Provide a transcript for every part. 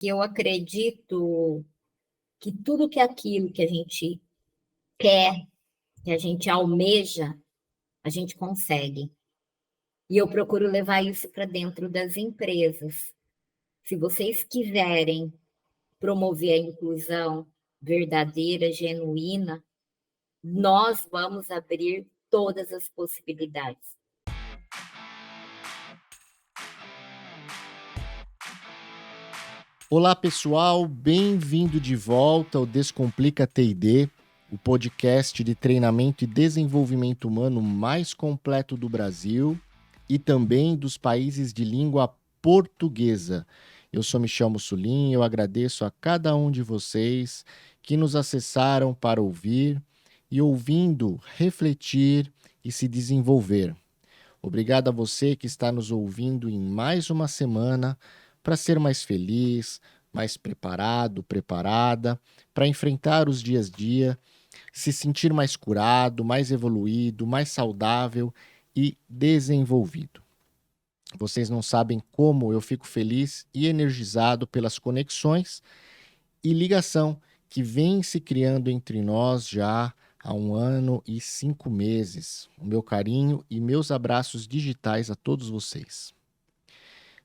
que eu acredito que tudo que é aquilo que a gente quer, que a gente almeja, a gente consegue. E eu procuro levar isso para dentro das empresas. Se vocês quiserem promover a inclusão verdadeira, genuína, nós vamos abrir todas as possibilidades. Olá pessoal, bem-vindo de volta ao Descomplica TD, o podcast de treinamento e desenvolvimento humano mais completo do Brasil e também dos países de língua portuguesa. Eu sou Michel Mussolini e eu agradeço a cada um de vocês que nos acessaram para ouvir e ouvindo, refletir e se desenvolver. Obrigado a você que está nos ouvindo em mais uma semana para ser mais feliz, mais preparado, preparada, para enfrentar os dias a dia, se sentir mais curado, mais evoluído, mais saudável e desenvolvido. Vocês não sabem como eu fico feliz e energizado pelas conexões e ligação que vem se criando entre nós já há 1 ano e 5 meses. O meu carinho e meus abraços digitais a todos vocês.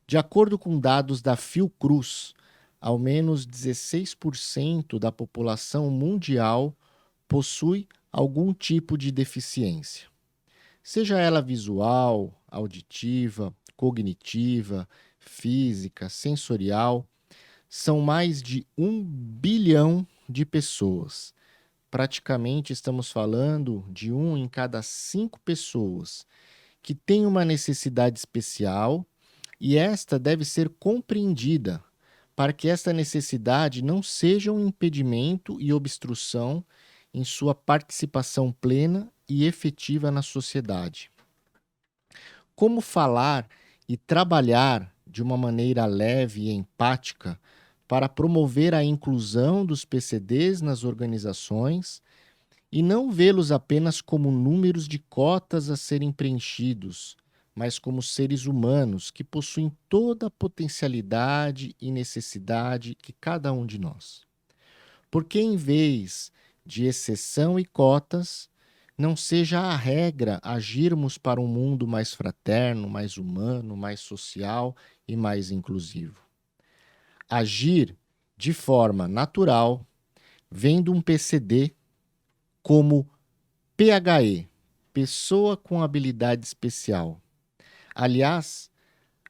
De acordo com dados da Fiocruz, ao menos 16% da população mundial possui algum tipo de deficiência, seja ela visual, auditiva, cognitiva, física, sensorial. São mais de 1 bilhão de pessoas. Praticamente estamos falando de 1 em cada 5 pessoas que tem uma necessidade especial e esta deve ser compreendida para que esta necessidade não seja um impedimento e obstrução em sua participação plena e efetiva na sociedade. Como falar e trabalhar de uma maneira leve e empática para promover a inclusão dos PCDs nas organizações e não vê-los apenas como números de cotas a serem preenchidos, mas como seres humanos que possuem toda a potencialidade e necessidade que cada um de nós. Porque em vez de exceção e cotas, não seja a regra agirmos para um mundo mais fraterno, mais humano, mais social e mais inclusivo. Agir de forma natural, vendo um PCD como PHE, pessoa com habilidade especial. Aliás,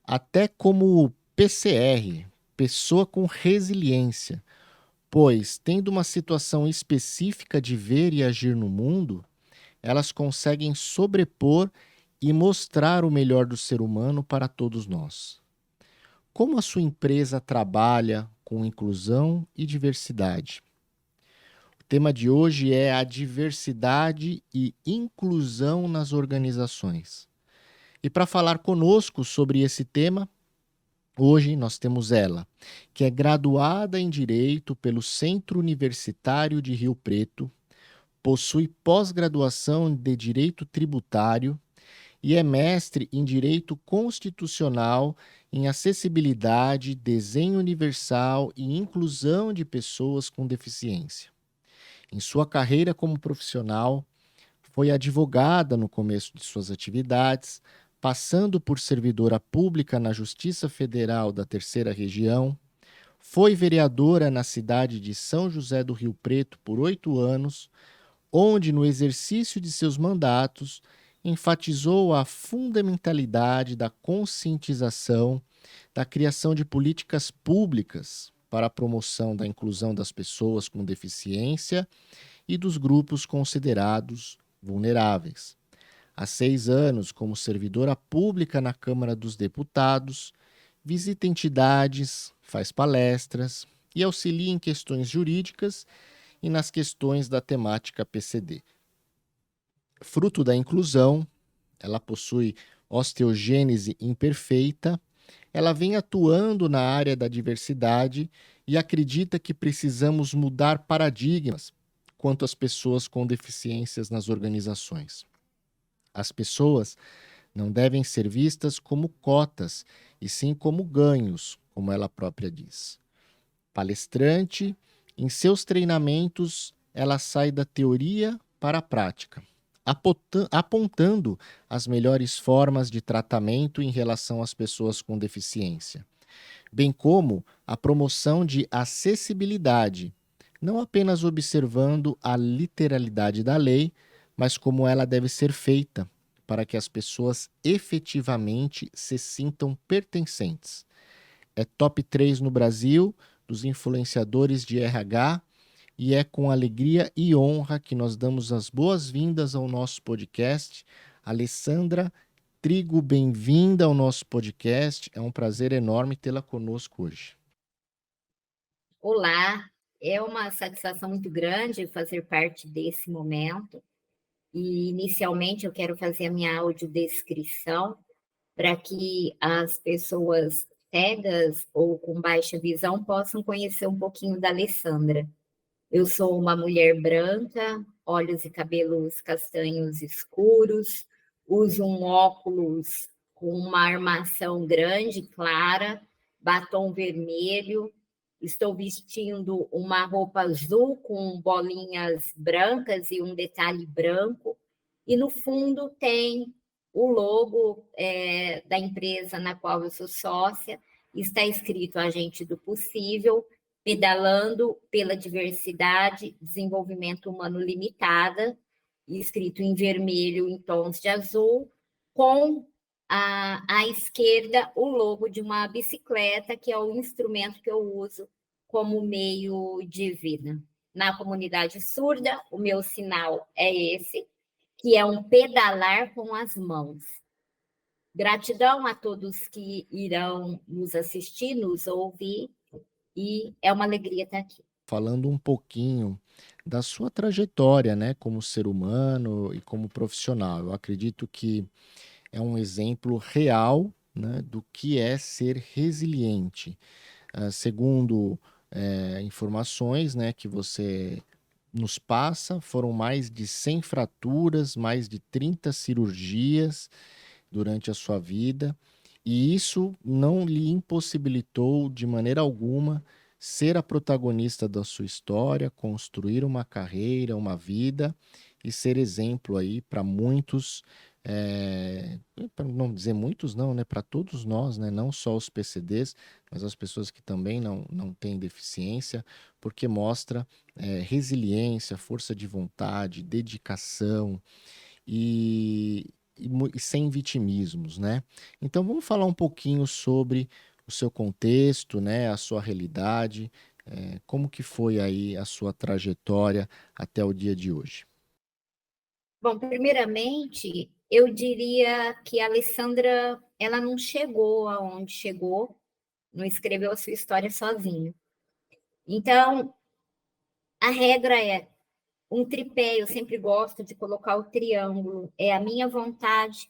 até como PCR, pessoa com resiliência, pois, tendo uma situação específica de ver e agir no mundo, elas conseguem sobrepor e mostrar o melhor do ser humano para todos nós. Como a sua empresa trabalha com inclusão e diversidade? O tema de hoje é a diversidade e inclusão nas organizações. E para falar conosco sobre esse tema, hoje nós temos ela, que é graduada em Direito pelo Centro Universitário de Rio Preto, possui pós-graduação de Direito Tributário e é mestre em Direito Constitucional, em Acessibilidade, Desenho Universal e Inclusão de Pessoas com Deficiência. Em sua carreira como profissional, foi advogada no começo de suas atividades, passando por servidora pública na Justiça Federal da Terceira Região, foi vereadora na cidade de São José do Rio Preto por 8 anos, onde, no exercício de seus mandatos, enfatizou a fundamentalidade da conscientização, da criação de políticas públicas para a promoção da inclusão das pessoas com deficiência e dos grupos considerados vulneráveis. Há 6 anos, como servidora pública na Câmara dos Deputados, visita entidades, faz palestras e auxilia em questões jurídicas e nas questões da temática PCD. Fruto da inclusão, ela possui osteogênese imperfeita, ela vem atuando na área da diversidade e acredita que precisamos mudar paradigmas quanto às pessoas com deficiências nas organizações. As pessoas não devem ser vistas como cotas, e sim como ganhos, como ela própria diz. Palestrante, em seus treinamentos, ela sai da teoria para a prática, apontando as melhores formas de tratamento em relação às pessoas com deficiência, bem como a promoção de acessibilidade, não apenas observando a literalidade da lei, mas como ela deve ser feita para que as pessoas efetivamente se sintam pertencentes. É top 3 no Brasil dos influenciadores de RH e é com alegria e honra que nós damos as boas-vindas ao nosso podcast. Alessandra Trigo, bem-vinda ao nosso podcast. É um prazer enorme tê-la conosco hoje. Olá, é uma satisfação muito grande fazer parte desse momento. E, inicialmente, eu quero fazer a minha audiodescrição para que as pessoas cegas ou com baixa visão possam conhecer um pouquinho da Alessandra. Eu sou uma mulher branca, olhos e cabelos castanhos escuros, uso um óculos com uma armação grande, clara, batom vermelho, estou vestindo uma roupa azul com bolinhas brancas e um detalhe branco, e no fundo tem o logo da empresa na qual eu sou sócia, está escrito Agente do Possível, pedalando pela diversidade, desenvolvimento humano limitada, escrito em vermelho em tons de azul, com à esquerda o logo de uma bicicleta, que é o instrumento que eu uso como meio de vida. Na comunidade surda, o meu sinal é esse, que é um pedalar com as mãos. Gratidão a todos que irão nos assistir, nos ouvir, e é uma alegria estar aqui. Falando um pouquinho da sua trajetória, né, como ser humano e como profissional. Eu acredito que é um exemplo real, né, do que é ser resiliente. Segundo informações, né, que você nos passa, foram mais de 100 fraturas, mais de 30 cirurgias durante a sua vida, e isso não lhe impossibilitou de maneira alguma ser a protagonista da sua história, construir uma carreira, uma vida e ser exemplo aí para muitos, para não dizer muitos não, né, para todos nós, né, não só os PCDs, mas as pessoas que também não têm deficiência, porque mostra resiliência, força de vontade, dedicação e sem vitimismos, né? Então vamos falar um pouquinho sobre o seu contexto, né, a sua realidade, como que foi aí a sua trajetória até o dia de hoje. Bom, primeiramente, eu diria que a Alessandra, ela não chegou aonde chegou, não escreveu a sua história sozinha. Então, a regra é um tripé, eu sempre gosto de colocar o triângulo, é a minha vontade,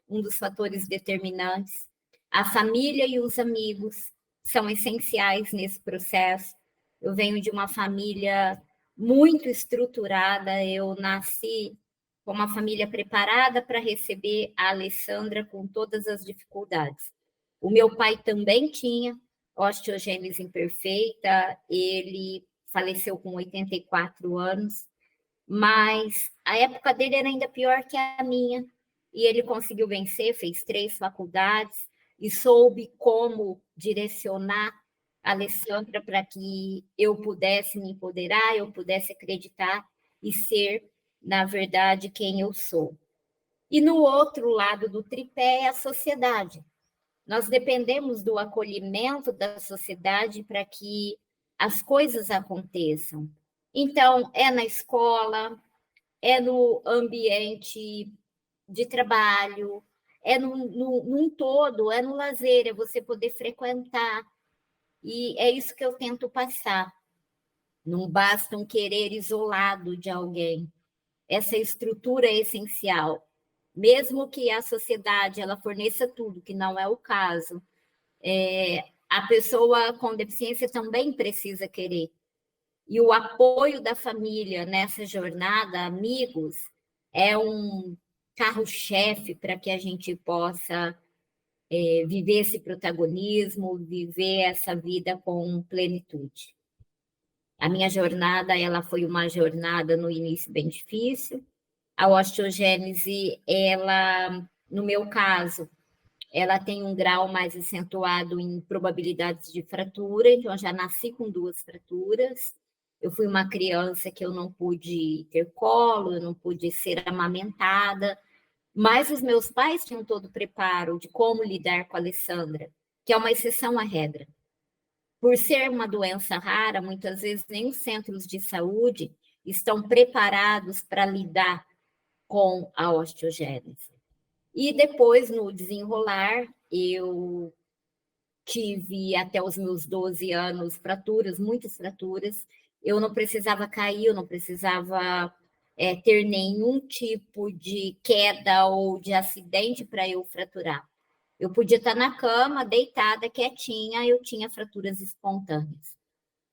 um dos fatores determinantes. A família e os amigos são essenciais nesse processo. Eu venho de uma família muito estruturada, eu nasci com uma família preparada para receber a Alessandra com todas as dificuldades. O meu pai também tinha osteogênese imperfeita, ele faleceu com 84 anos, mas a época dele era ainda pior que a minha, e ele conseguiu vencer, fez 3 faculdades e soube como direcionar a Alessandra para que eu pudesse me empoderar, eu pudesse acreditar e ser, na verdade, quem eu sou. E no outro lado do tripé é a sociedade. Nós dependemos do acolhimento da sociedade para que as coisas aconteçam. Então, é na escola, é no ambiente de trabalho, é num todo, é no lazer, é você poder frequentar. E é isso que eu tento passar. Não basta um querer isolado de alguém. Essa estrutura é essencial. Mesmo que a sociedade ela forneça tudo, que não é o caso, a pessoa com deficiência também precisa querer. E o apoio da família nessa jornada, amigos, é um carro-chefe para que a gente possa viver esse protagonismo, viver essa vida com plenitude. A minha jornada, ela foi uma jornada no início bem difícil. A osteogênese, ela, no meu caso, ela tem um grau mais acentuado em probabilidades de fratura, então eu já nasci com 2 fraturas. Eu fui uma criança que eu não pude ter colo, eu não pude ser amamentada, mas os meus pais tinham todo o preparo de como lidar com a Alessandra, que é uma exceção à regra. Por ser uma doença rara, muitas vezes nem os centros de saúde estão preparados para lidar com a osteogênese. E depois, no desenrolar, eu tive até os meus 12 anos fraturas, muitas fraturas. Eu não precisava cair, eu não precisava ter nenhum tipo de queda ou de acidente para eu fraturar. Eu podia estar na cama, deitada, quietinha, eu tinha fraturas espontâneas.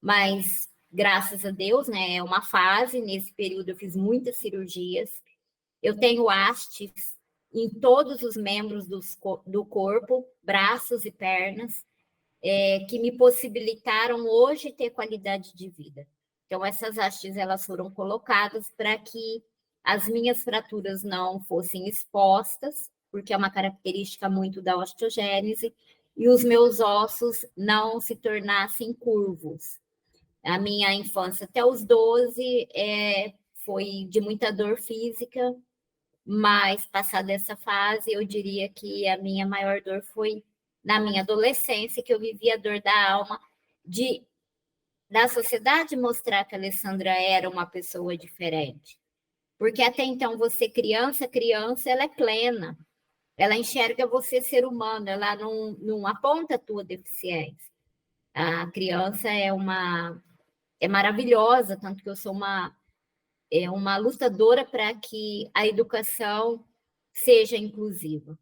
Mas, graças a Deus, né, é uma fase. Nesse período, eu fiz muitas cirurgias. Eu tenho hastes em todos os membros do corpo, braços e pernas, que me possibilitaram hoje ter qualidade de vida. Então, essas hastes elas foram colocadas para que as minhas fraturas não fossem expostas, porque é uma característica muito da osteogênese, e os meus ossos não se tornassem curvos. A minha infância até os 12 foi de muita dor física, mas passada essa fase, eu diria que a minha maior dor foi na minha adolescência, que eu vivia a dor da alma de da sociedade mostrar que a Alessandra era uma pessoa diferente. Porque até então você criança, ela é plena. Ela enxerga você ser humano, ela não aponta a tua deficiência. A criança é maravilhosa, tanto que eu sou uma lutadora para que a educação seja inclusiva.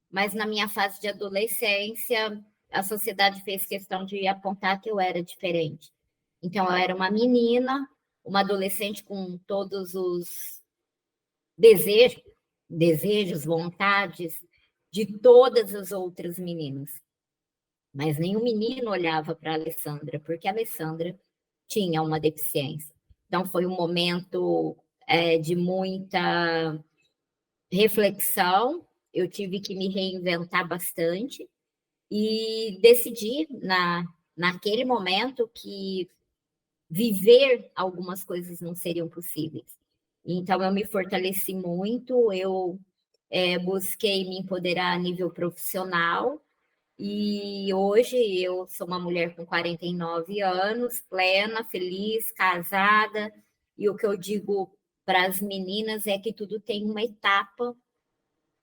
Mas na minha fase de adolescência, a sociedade fez questão de apontar que eu era diferente. Então, eu era uma menina, uma adolescente com todos os desejos, vontades de todas as outras meninas. Mas nenhum menino olhava para a Alessandra, porque a Alessandra tinha uma deficiência. Então, foi um momento de muita reflexão. Eu tive que me reinventar bastante e decidi naquele momento que viver algumas coisas não seriam possíveis. Então, eu me fortaleci muito, eu busquei me empoderar a nível profissional, e hoje eu sou uma mulher com 49 anos, plena, feliz, casada, e o que eu digo para as meninas é que tudo tem uma etapa,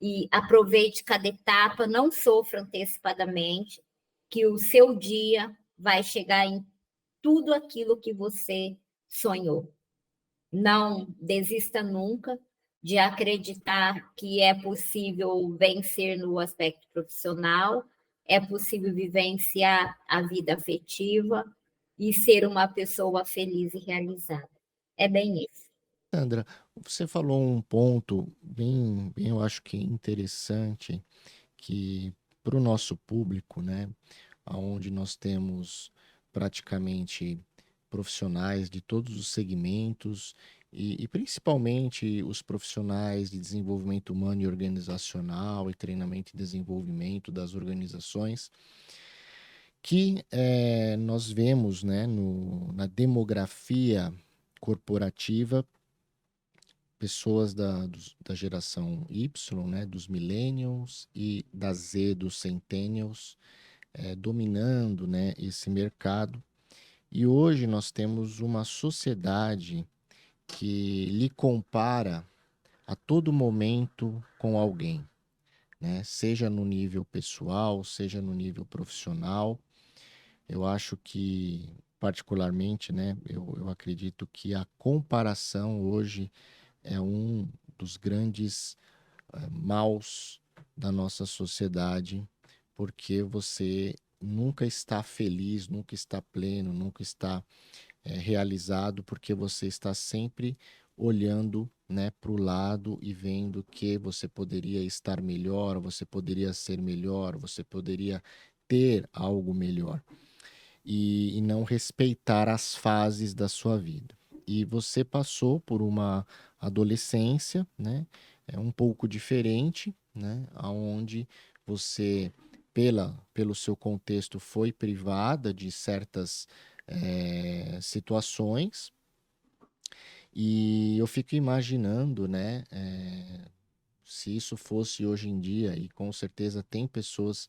e aproveite cada etapa, não sofra antecipadamente, que o seu dia vai chegar em tudo aquilo que você sonhou. Não desista nunca de acreditar que é possível vencer no aspecto profissional, é possível vivenciar a vida afetiva e ser uma pessoa feliz e realizada. É bem isso. Sandra, você falou um ponto bem, eu acho que interessante, que para o nosso público, né, onde nós temos praticamente profissionais de todos os segmentos e principalmente os profissionais de desenvolvimento humano e organizacional e treinamento e desenvolvimento das organizações, que nós vemos, né, na demografia corporativa pessoas da geração Y, né, dos millennials e da Z, dos centennials, dominando, né, esse mercado. E hoje nós temos uma sociedade que lhe compara a todo momento com alguém, né? Seja no nível pessoal, seja no nível profissional. Eu acho que, particularmente, né, eu acredito que a comparação hoje é um dos grandes maus da nossa sociedade, porque você nunca está feliz, nunca está pleno, nunca está realizado, porque você está sempre olhando, né, para o lado e vendo que você poderia estar melhor, você poderia ser melhor, você poderia ter algo melhor. e não respeitar as fases da sua vida. E você passou por uma adolescência, né, um pouco diferente, né, onde você, pelo seu contexto, foi privada de certas situações. E eu fico imaginando, né, se isso fosse hoje em dia, e com certeza tem pessoas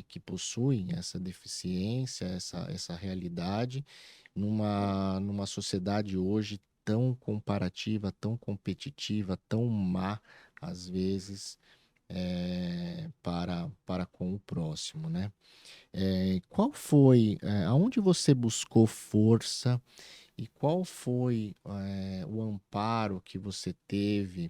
que possuem essa deficiência, essa realidade, numa sociedade hoje tão comparativa, tão competitiva, tão má, às vezes, para com o próximo, né? Qual foi, aonde você buscou força e qual foi, o amparo que você teve,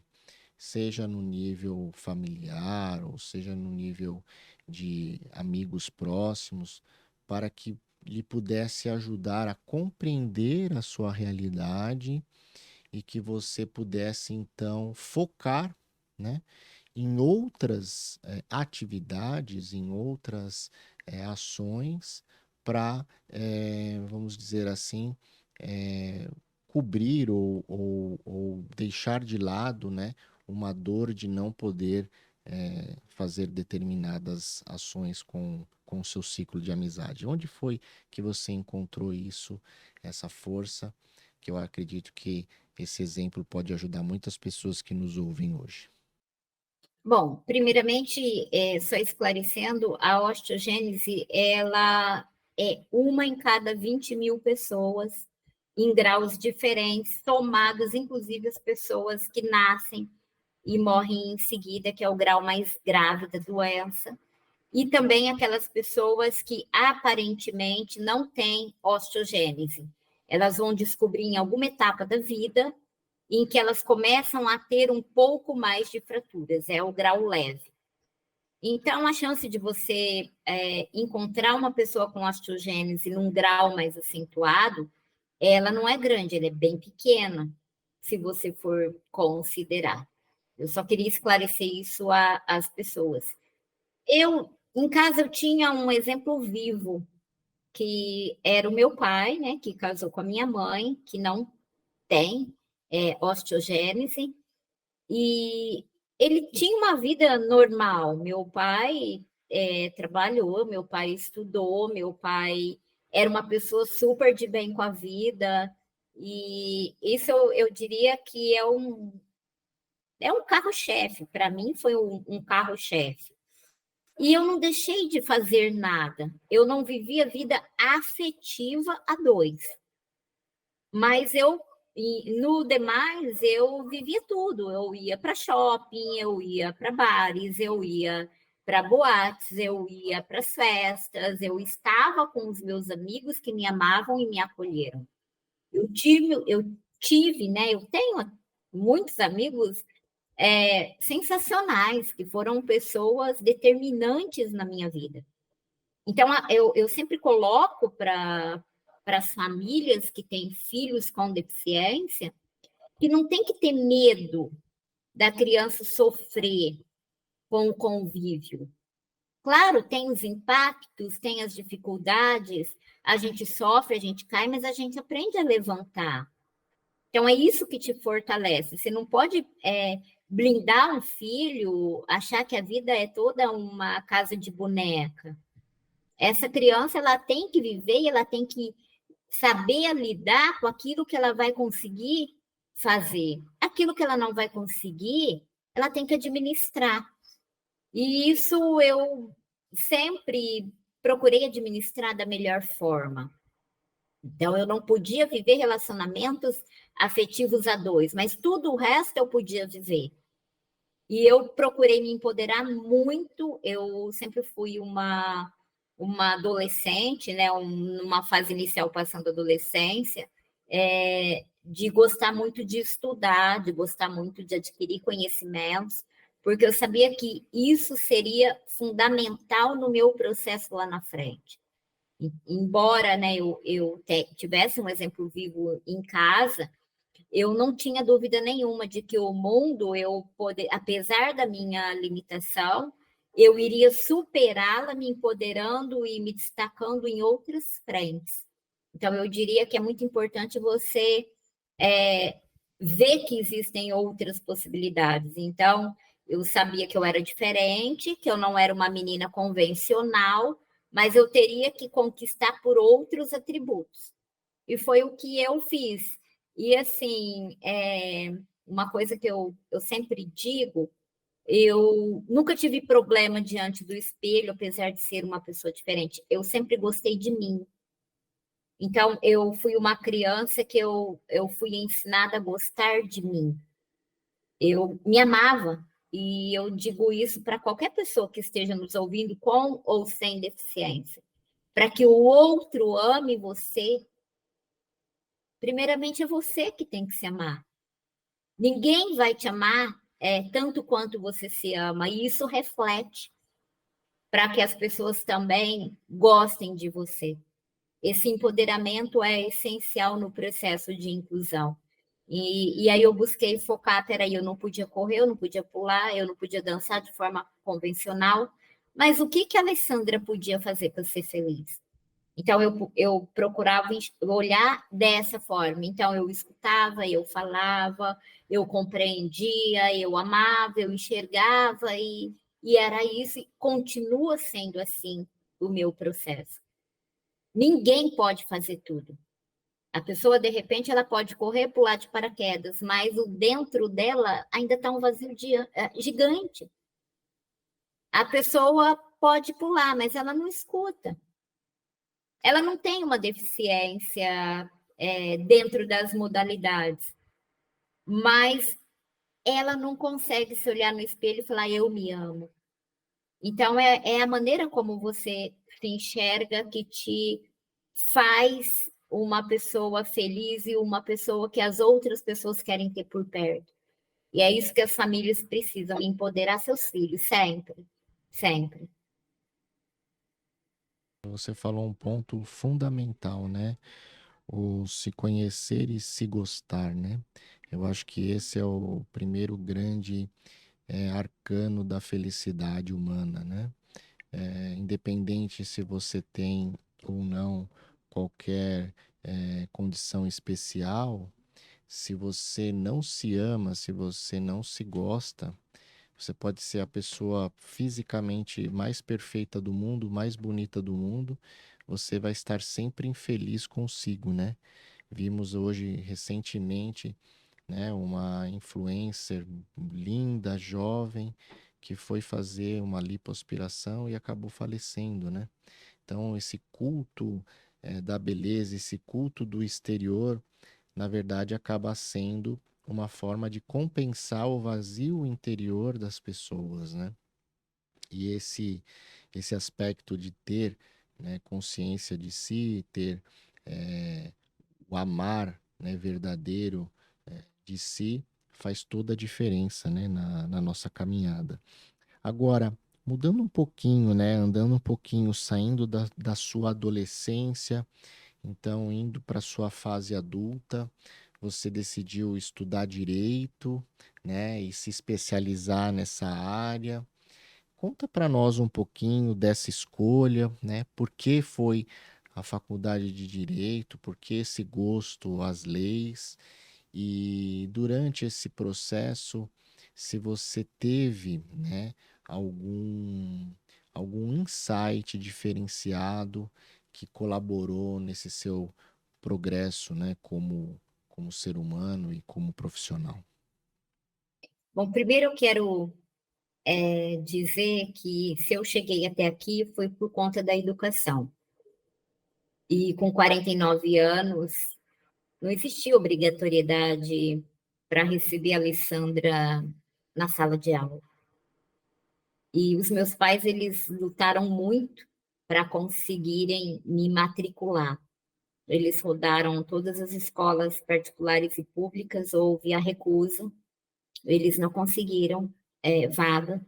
seja no nível familiar ou seja no nível de amigos próximos, para que lhe pudesse ajudar a compreender a sua realidade e que você pudesse então focar, né, em outras atividades, em outras ações para, vamos dizer assim, eh, cobrir ou deixar de lado, né, uma dor de não poder fazer determinadas ações com o seu ciclo de amizade. Onde foi que você encontrou isso, essa força, que eu acredito que esse exemplo pode ajudar muitas pessoas que nos ouvem hoje? Bom, primeiramente, só esclarecendo, a osteogênese, ela é uma em cada 20.000 pessoas, em graus diferentes, somadas, inclusive, as pessoas que nascem e morrem em seguida, que é o grau mais grave da doença, e também aquelas pessoas que aparentemente não têm osteogênese. Elas vão descobrir em alguma etapa da vida em que elas começam a ter um pouco mais de fraturas, é o grau leve. Então, a chance de você encontrar uma pessoa com osteogênese num grau mais acentuado, ela não é grande, ela é bem pequena, se você for considerar. Eu só queria esclarecer isso às pessoas. Em casa, eu tinha um exemplo vivo, que era o meu pai, né, que casou com a minha mãe, que não tem osteogênese, e ele tinha uma vida normal. Meu pai trabalhou, meu pai estudou, meu pai era uma pessoa super de bem com a vida, e isso eu diria que é um carro-chefe, para mim foi um carro-chefe. E eu não deixei de fazer nada, eu não vivia vida afetiva a dois. Mas no demais, eu vivia tudo. Eu ia para shopping, eu ia para bares, eu ia para boates, eu ia para as festas, eu estava com os meus amigos que me amavam e me acolheram. Eu tive, né? Eu tenho muitos amigos sensacionais, que foram pessoas determinantes na minha vida. Então, eu sempre coloco para as famílias que têm filhos com deficiência que não tem que ter medo da criança sofrer com o convívio. Claro, tem os impactos, tem as dificuldades, a gente sofre, a gente cai, mas a gente aprende a levantar. Então, é isso que te fortalece. Você não pode blindar um filho, achar que a vida é toda uma casa de boneca. Essa criança, ela tem que viver e ela tem que saber lidar com aquilo que ela vai conseguir fazer. Aquilo que ela não vai conseguir, ela tem que administrar. E isso eu sempre procurei administrar da melhor forma. Então, eu não podia viver relacionamentos afetivos a dois, mas tudo o resto eu podia viver. E eu procurei me empoderar muito. Eu sempre fui uma adolescente, né, numa fase inicial passando a adolescência, de gostar muito de estudar, de gostar muito de adquirir conhecimentos, porque eu sabia que isso seria fundamental no meu processo lá na frente. Embora, né, eu tivesse um exemplo vivo em casa, eu não tinha dúvida nenhuma de que o mundo, apesar da minha limitação, eu iria superá-la me empoderando e me destacando em outras frentes. Então, eu diria que é muito importante você ver que existem outras possibilidades. Então, eu sabia que eu era diferente, que eu não era uma menina convencional, mas eu teria que conquistar por outros atributos. E foi o que eu fiz. E, assim, uma coisa que eu sempre digo, eu nunca tive problema diante do espelho, apesar de ser uma pessoa diferente. Eu sempre gostei de mim. Então, eu fui uma criança que eu fui ensinada a gostar de mim. Eu me amava. E eu digo isso para qualquer pessoa que esteja nos ouvindo com ou sem deficiência. Para que o outro ame você, primeiramente é você que tem que se amar. Ninguém vai te amar tanto quanto você se ama. E isso reflete para que as pessoas também gostem de você. Esse empoderamento é essencial no processo de inclusão. E aí eu busquei focar, peraí, eu não podia correr, eu não podia pular, eu não podia dançar de forma convencional, mas o que que a Alessandra podia fazer para ser feliz? Então, eu procurava olhar dessa forma. Então, eu escutava, eu falava, eu compreendia, eu amava, eu enxergava, e era isso, e continua sendo assim o meu processo. Ninguém pode fazer tudo. A pessoa, de repente, ela pode correr, pular de paraquedas, mas o dentro dela ainda está um vazio gigante. A pessoa pode pular, mas ela não escuta. Ela não tem uma deficiência dentro das modalidades, mas ela não consegue se olhar no espelho e falar, eu me amo. Então, é a maneira como você se enxerga que te faz uma pessoa feliz e uma pessoa que as outras pessoas querem ter por perto. E é isso que as famílias precisam, empoderar seus filhos, sempre, sempre. Você falou um ponto fundamental, né? O se conhecer e se gostar, né? Eu acho que esse é o primeiro grande arcano da felicidade humana, né? Independente se você tem ou não qualquer condição especial, se você não se ama, se você não se gosta, você pode ser a pessoa fisicamente mais perfeita do mundo, mais bonita do mundo, você vai estar sempre infeliz consigo, né? Vimos hoje, recentemente, né, uma influencer linda, jovem, que foi fazer uma lipoaspiração e acabou falecendo, né? Então, esse culto da beleza, esse culto do exterior, na verdade, acaba sendo uma forma de compensar o vazio interior das pessoas, né? E esse aspecto de ter, né, consciência de si, ter o amar, né, verdadeiro de si, faz toda a diferença, né, na nossa caminhada. Agora, mudando um pouquinho, né, andando um pouquinho, saindo da sua adolescência, então indo para a sua fase adulta, você decidiu estudar direito, né, e se especializar nessa área. Conta para nós um pouquinho dessa escolha, né? Por que foi a faculdade de direito? Por que esse gosto às leis? E durante esse processo, se você teve, né, algum algum insight diferenciado que colaborou nesse seu progresso, né, como ser humano e como profissional. Bom, primeiro eu quero dizer que se eu cheguei até aqui foi por conta da educação. E com 49 anos, não existia obrigatoriedade para receber a Alessandra na sala de aula. E os meus pais, eles lutaram muito para conseguirem me matricular. Eles rodaram todas as escolas particulares e públicas, houve a recusa, eles não conseguiram vaga.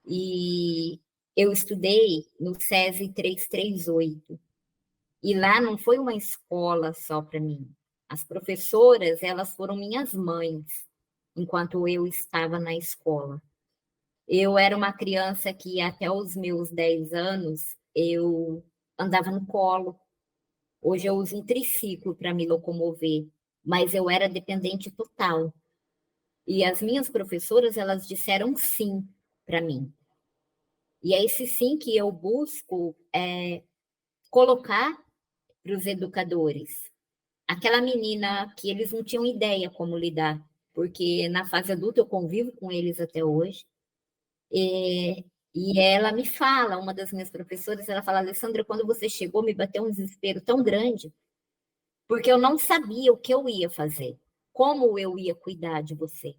E eu estudei no SESI 338. E lá não foi uma escola só para mim. As professoras, elas foram minhas mães, enquanto eu estava na escola. Eu era uma criança que até os meus 10 anos eu andava no colo. Hoje eu uso um triciclo para me locomover, mas eu era dependente total. E as minhas professoras, elas disseram sim para mim. E é esse sim que eu busco colocar para os educadores. Aquela menina que eles não tinham ideia como lidar, porque na fase adulta eu convivo com eles até hoje. E ela me fala, uma das minhas professoras, ela fala, Alessandra, quando você chegou, me bateu um desespero tão grande, porque eu não sabia o que eu ia fazer, como eu ia cuidar de você.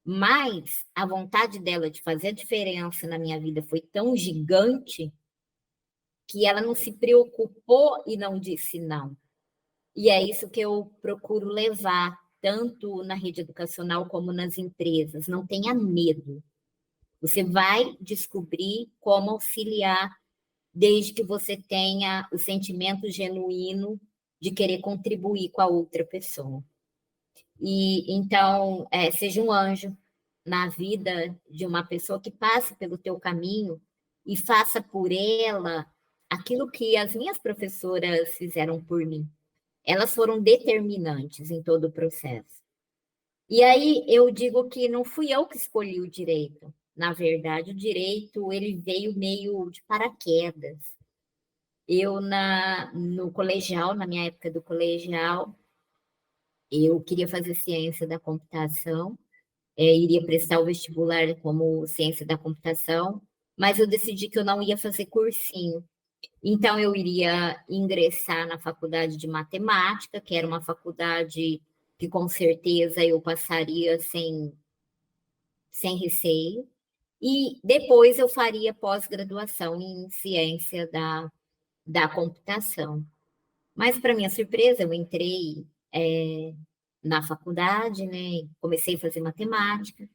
Mas a vontade dela de fazer a diferença na minha vida foi tão gigante que ela não se preocupou e não disse não. E é isso que eu procuro levar, tanto na rede educacional como nas empresas. Não tenha medo. Você vai descobrir como auxiliar, desde que você tenha o sentimento genuíno de querer contribuir com a outra pessoa. E então, seja um anjo na vida de uma pessoa que passe pelo teu caminho e faça por ela aquilo que as minhas professoras fizeram por mim. Elas foram determinantes em todo o processo. E aí eu digo que não fui eu que escolhi o direito. Na verdade, o direito ele veio meio de paraquedas. Eu no colegial, na minha época do colegial, eu queria fazer ciência da computação, iria prestar o vestibular como ciência da computação, mas eu decidi que eu não ia fazer cursinho. Então, eu iria ingressar na faculdade de matemática, que era uma faculdade que com certeza eu passaria sem receio, e depois eu faria pós-graduação em ciência da computação. Mas, para minha surpresa, eu entrei na faculdade, né? Comecei a fazer matemática.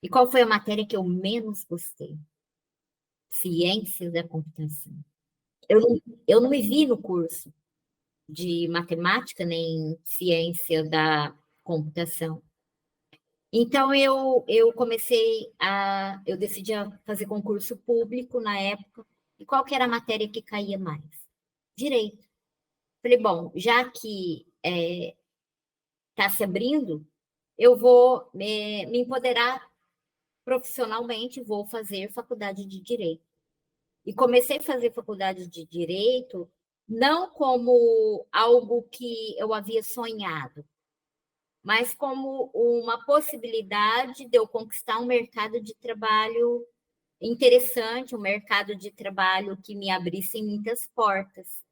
E qual foi a matéria que eu menos gostei? Ciência da computação. Eu não, eu não me vi no curso de matemática nem ciência da computação. Então, eu decidi fazer concurso público na época. E qual que era a matéria que caía mais? Direito. Falei, bom, já que está se abrindo, eu vou me empoderar profissionalmente, vou fazer faculdade de Direito. E comecei a fazer faculdade de Direito não como algo que eu havia sonhado, mas como uma possibilidade de eu conquistar um mercado de trabalho interessante, um mercado de trabalho que me abrisse muitas portas.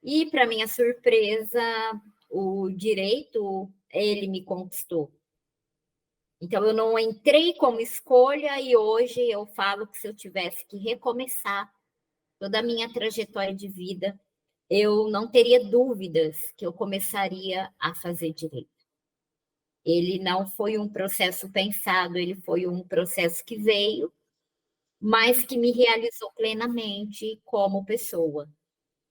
E, para minha surpresa, o direito, ele me conquistou. Então, eu não entrei como escolha e hoje eu falo que se eu tivesse que recomeçar toda a minha trajetória de vida, eu não teria dúvidas que eu começaria a fazer direito. Ele não foi um processo pensado, ele foi um processo que veio, mas que me realizou plenamente como pessoa.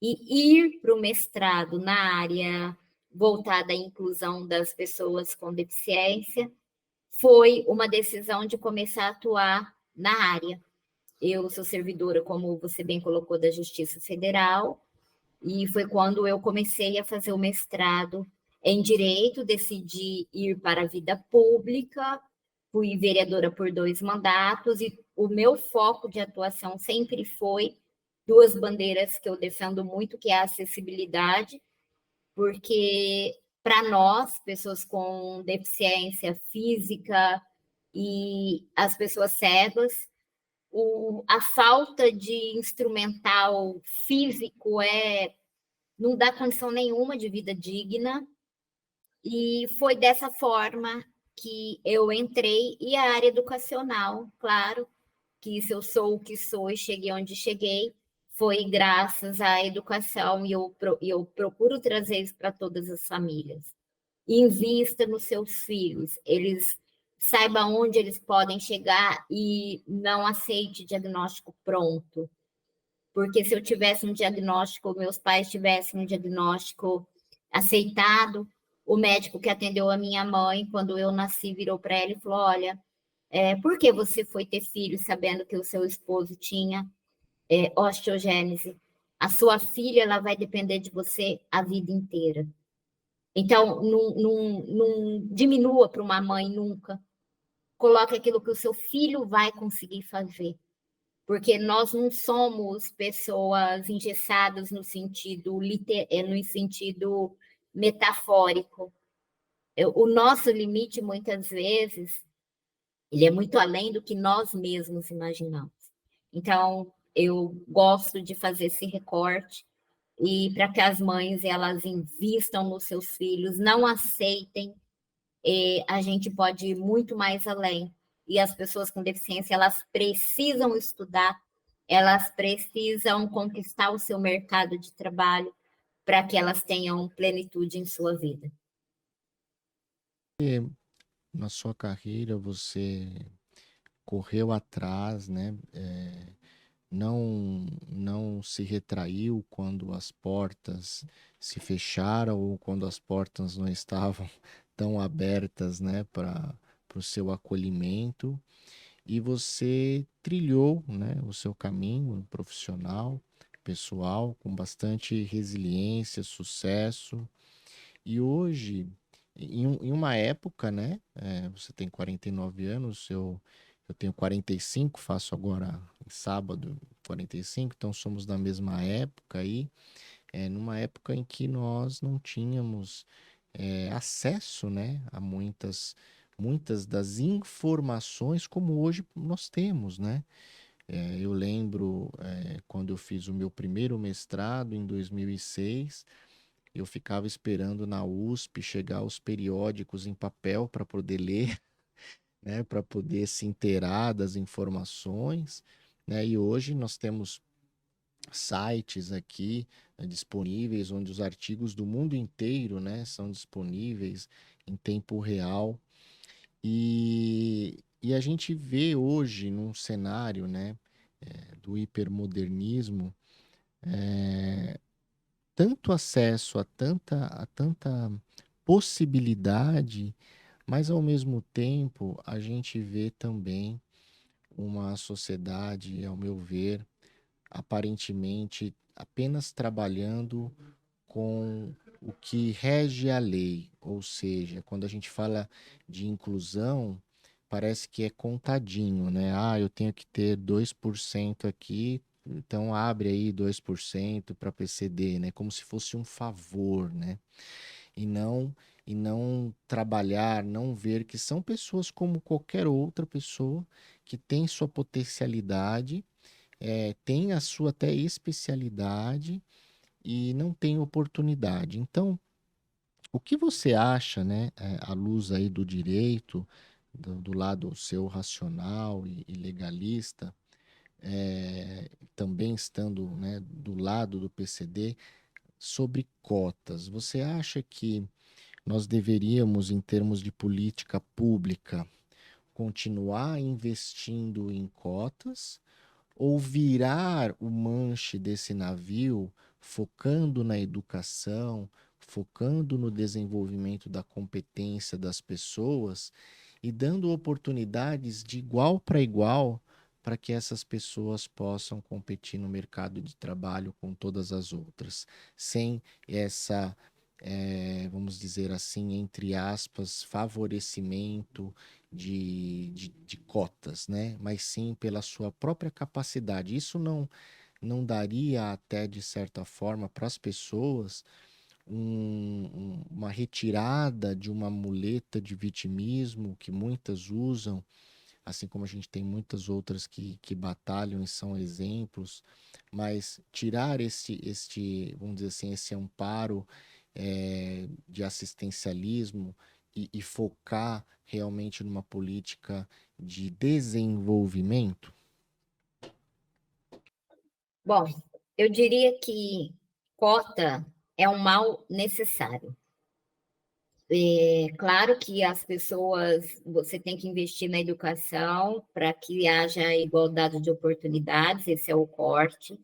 E ir para o mestrado na área voltada à inclusão das pessoas com deficiência foi uma decisão de começar a atuar na área. Eu sou servidora, como você bem colocou, da Justiça Federal, e foi quando eu comecei a fazer o mestrado em Direito, decidi ir para a vida pública, fui vereadora por 2 mandatos, e o meu foco de atuação sempre foi 2 bandeiras que eu defendo muito, que é a acessibilidade, porque para nós, pessoas com deficiência física e as pessoas cegas, a falta de instrumental físico não dá condição nenhuma de vida digna, e foi dessa forma que eu entrei, e a área educacional, claro, que se eu sou o que sou e cheguei onde cheguei, foi graças à educação, e eu procuro trazer isso para todas as famílias. Invista nos seus filhos, eles saibam onde eles podem chegar e não aceite diagnóstico pronto. Porque se eu tivesse um diagnóstico, meus pais tivessem um diagnóstico aceitado, o médico que atendeu a minha mãe, quando eu nasci, virou para ela e falou: olha, Por que você foi ter filho sabendo que o seu esposo tinha osteogênese? A sua filha, ela vai depender de você a vida inteira. Então, não diminua para uma mãe nunca. Coloque aquilo que o seu filho vai conseguir fazer. Porque nós não somos pessoas engessadas no sentido, no sentido metafórico. O nosso limite, muitas vezes, ele é muito além do que nós mesmos imaginamos. Então, eu gosto de fazer esse recorte e para que as mães elas invistam nos seus filhos, não aceitem, a gente pode ir muito mais além. E as pessoas com deficiência, elas precisam estudar, elas precisam conquistar o seu mercado de trabalho para que elas tenham plenitude em sua vida. Na sua carreira, você correu atrás, né? Não se retraiu quando as portas se fecharam ou quando as portas não estavam tão abertas, né, para o seu acolhimento. E você trilhou, né, o seu caminho profissional, pessoal, com bastante resiliência, sucesso. E hoje, em uma época, né, você tem 49 anos, eu tenho 45, faço agora em sábado 45, então somos da mesma época aí, numa época em que nós não tínhamos acesso, né, a muitas das informações como hoje nós temos, né? Eu lembro quando eu fiz o meu primeiro mestrado em 2006, eu ficava esperando na USP chegar os periódicos em papel para poder ler, né, para poder se inteirar das informações, né? E hoje nós temos sites aqui disponíveis onde os artigos do mundo inteiro, né, são disponíveis em tempo real. E a gente vê hoje num cenário, né, do hipermodernismo, tanto acesso a tanta possibilidade, mas ao mesmo tempo a gente vê também uma sociedade, ao meu ver, aparentemente apenas trabalhando com o que rege a lei, ou seja, quando a gente fala de inclusão, parece que é contadinho, né? Ah, eu tenho que ter 2% aqui, então abre aí 2% para PCD, né? Como se fosse um favor, né? E não e não trabalhar, não ver que são pessoas como qualquer outra pessoa que tem sua potencialidade, tem a sua até especialidade e não tem oportunidade. Então, o que você acha, né, à luz aí do direito, do lado seu racional e legalista, também estando, né, do lado do PCD, sobre cotas? Você acha que nós deveríamos, em termos de política pública, continuar investindo em cotas ou virar o manche desse navio, focando na educação, focando no desenvolvimento da competência das pessoas e dando oportunidades de igual para igual para que essas pessoas possam competir no mercado de trabalho com todas as outras, sem essa, vamos dizer assim, entre aspas, favorecimento de cotas, né? Mas sim pela sua própria capacidade. Isso não daria até, de certa forma, para as pessoas uma retirada de uma muleta de vitimismo que muitas usam, assim como a gente tem muitas outras que batalham e são exemplos, mas tirar vamos dizer assim, esse amparo de assistencialismo e focar realmente numa política de desenvolvimento? Bom, eu diria que cota é um mal necessário. É claro que as pessoas, você tem que investir na educação para que haja igualdade de oportunidades, esse é o corte.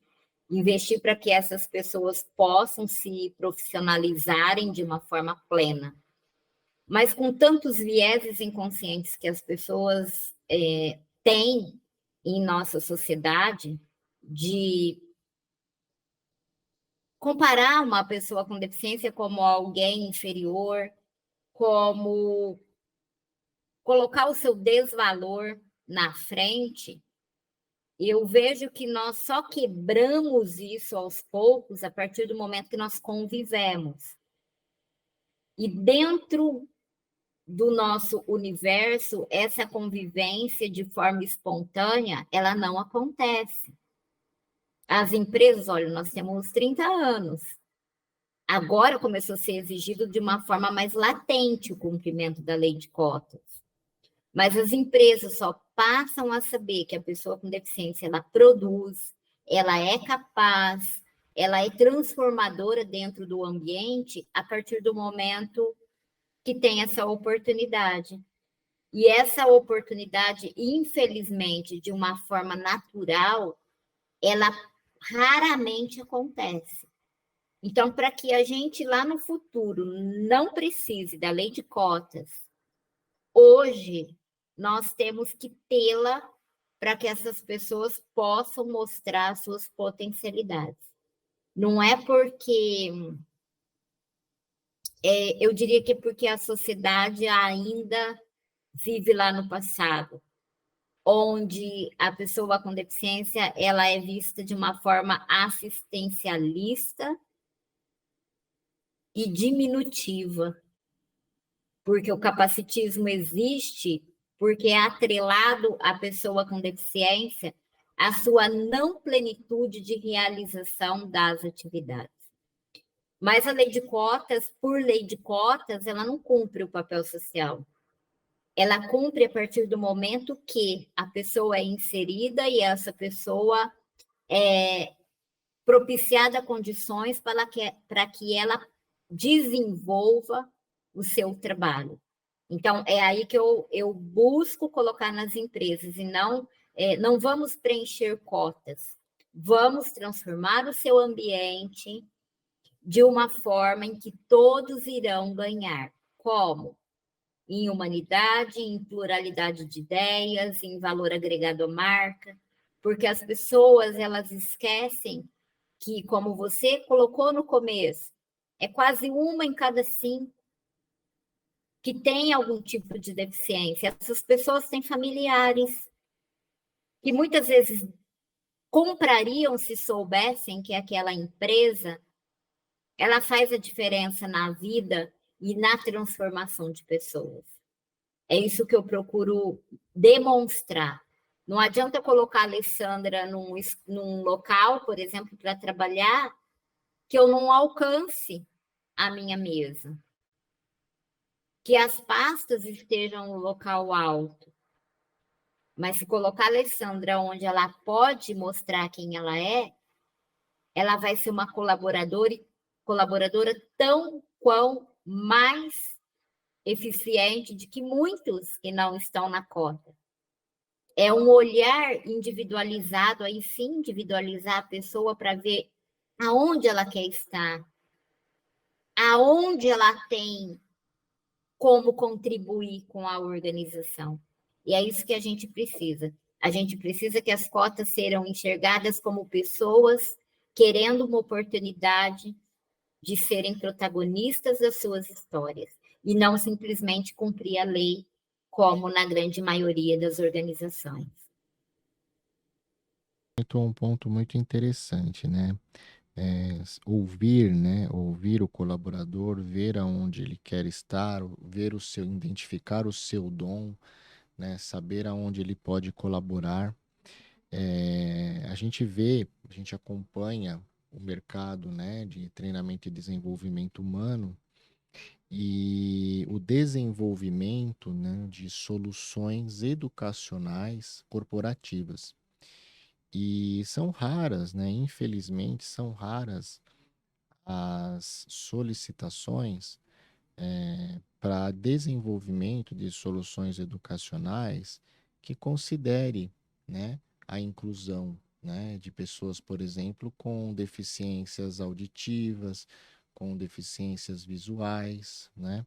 Investir para que essas pessoas possam se profissionalizarem de uma forma plena. Mas com tantos vieses inconscientes que as pessoas tem em nossa sociedade de comparar uma pessoa com deficiência como alguém inferior, como colocar o seu desvalor na frente. Eu vejo que nós só quebramos isso aos poucos a partir do momento que nós convivemos. E dentro do nosso universo, essa convivência de forma espontânea, ela não acontece. As empresas, olha, nós temos 30 anos. Agora começou a ser exigido de uma forma mais latente o cumprimento da lei de cotas. Mas as empresas só passam a saber que a pessoa com deficiência ela produz, ela é capaz, ela é transformadora dentro do ambiente a partir do momento que tem essa oportunidade. E essa oportunidade, infelizmente, de uma forma natural, ela raramente acontece. Então, para que a gente lá no futuro não precise da lei de cotas, hoje nós temos que tê-la para que essas pessoas possam mostrar suas potencialidades. Não é porque eu diria que é porque a sociedade ainda vive lá no passado, onde a pessoa com deficiência ela é vista de uma forma assistencialista e diminutiva, porque o capacitismo existe porque é atrelado à pessoa com deficiência a sua não plenitude de realização das atividades. Mas a lei de cotas, por lei de cotas, ela não cumpre o papel social. Ela cumpre a partir do momento que a pessoa é inserida e essa pessoa é propiciada condições para que ela desenvolva o seu trabalho. Então, é aí que eu busco colocar nas empresas, e não vamos preencher cotas, vamos transformar o seu ambiente de uma forma em que todos irão ganhar. Como? Em humanidade, em pluralidade de ideias, em valor agregado à marca, porque as pessoas elas esquecem que, como você colocou no começo, é quase uma em cada 5 que tem algum tipo de deficiência. Essas pessoas têm familiares que muitas vezes comprariam se soubessem que aquela empresa ela faz a diferença na vida e na transformação de pessoas. É isso que eu procuro demonstrar. Não adianta colocar a Alessandra num local, por exemplo, para trabalhar, que eu não alcance a minha mesa. Que as pastas estejam no local alto. Mas se colocar a Alessandra onde ela pode mostrar quem ela vai ser uma colaboradora tão quão mais eficiente de que muitos que não estão na cota. É um olhar individualizado, aí sim, individualizar a pessoa para ver aonde ela quer estar, aonde ela tem como contribuir com a organização. E é isso que a gente precisa. A gente precisa que as cotas sejam enxergadas como pessoas querendo uma oportunidade de serem protagonistas das suas histórias e não simplesmente cumprir a lei, como na grande maioria das organizações. Um ponto muito interessante, né? Ouvir, né? Ouvir o colaborador, ver aonde ele quer estar, ver o seu, identificar o seu dom, né? Saber aonde ele pode colaborar. A gente vê, a gente acompanha o mercado, né, de treinamento e desenvolvimento humano e o desenvolvimento, né, de soluções educacionais corporativas. E são raras, né? Infelizmente, são raras as solicitações para desenvolvimento de soluções educacionais que considere, né, a inclusão, né, de pessoas, por exemplo, com deficiências auditivas, com deficiências visuais, né?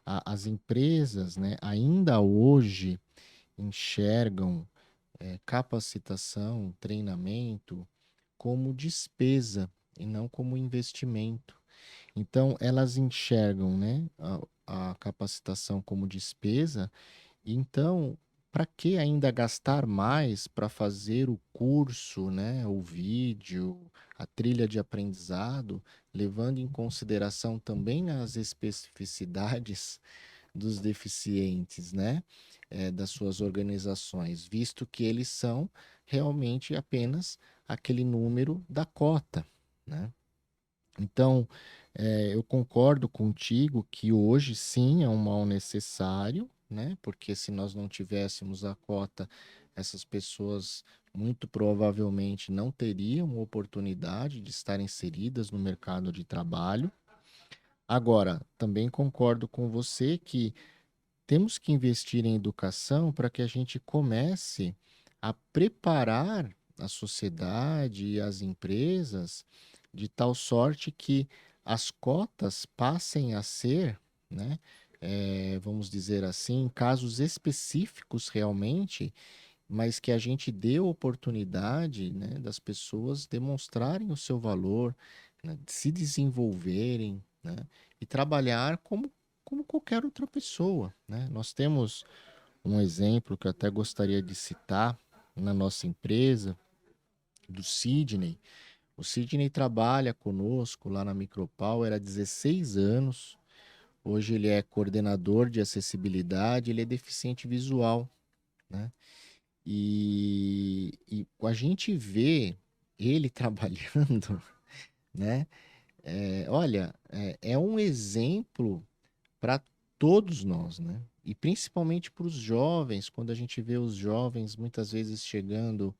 As empresas, né, ainda hoje enxergam capacitação, treinamento como despesa e não como investimento. Então, elas enxergam, né, a capacitação como despesa. Então, para que ainda gastar mais para fazer o curso, né, o vídeo, a trilha de aprendizado, levando em consideração também as especificidades dos deficientes, né, das suas organizações, visto que eles são realmente apenas aquele número da cota, né? Então, eu concordo contigo que hoje sim é um mal necessário, né? Porque se nós não tivéssemos a cota, essas pessoas muito provavelmente não teriam oportunidade de estar inseridas no mercado de trabalho. Agora, também concordo com você que temos que investir em educação para que a gente comece a preparar a sociedade e as empresas de tal sorte que as cotas passem a ser, né, vamos dizer assim, casos específicos realmente, mas que a gente dê oportunidade, né, das pessoas demonstrarem o seu valor, né, se desenvolverem, né, e trabalhar como qualquer outra pessoa, né? Nós temos um exemplo que eu até gostaria de citar na nossa empresa, do Sidney. O Sidney trabalha conosco lá na Micropower há 16 anos. Hoje ele é coordenador de acessibilidade, ele é deficiente visual, né? E a gente vê ele trabalhando, né? Olha, é um exemplo para todos nós, né? E principalmente para os jovens, quando a gente vê os jovens muitas vezes chegando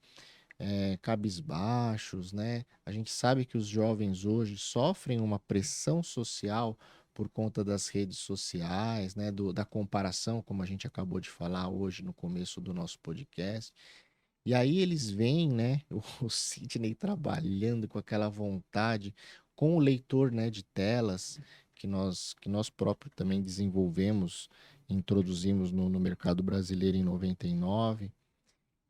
cabisbaixos, né? A gente sabe que os jovens hoje sofrem uma pressão social por conta das redes sociais, né? Da comparação, como a gente acabou de falar hoje no começo do nosso podcast. E aí eles veem, né, o Sidney trabalhando com aquela vontade, com o leitor, né, de telas que nós próprios também desenvolvemos, introduzimos no mercado brasileiro em 99.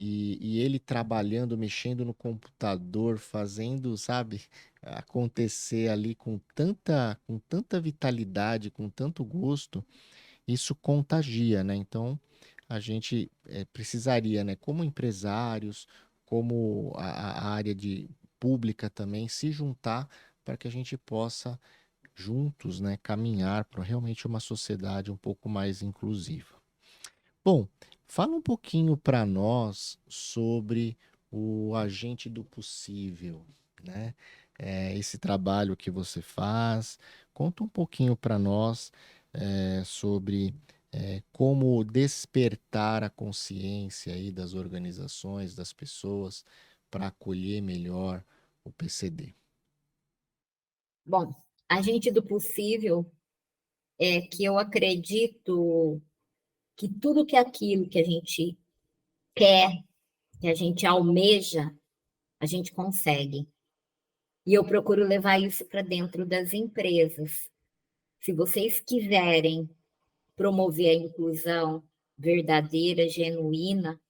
E ele trabalhando, mexendo no computador, fazendo, sabe, acontecer ali com tanta vitalidade, com tanto gosto, isso contagia, né? Então, a gente precisaria, né, como empresários, como a área de pública também, se juntar para que a gente possa juntos, né, caminhar para realmente uma sociedade um pouco mais inclusiva. Bom, fala um pouquinho para nós sobre o Agente do Possível, né? Esse trabalho que você faz. Conta um pouquinho para nós sobre como despertar a consciência aí das organizações, das pessoas, para acolher melhor o PCD. Bom, a gente do possível é que eu acredito que tudo que é aquilo que a gente quer, que a gente almeja, a gente consegue. E eu procuro levar isso para dentro das empresas. Se vocês quiserem promover a inclusão verdadeira, genuína,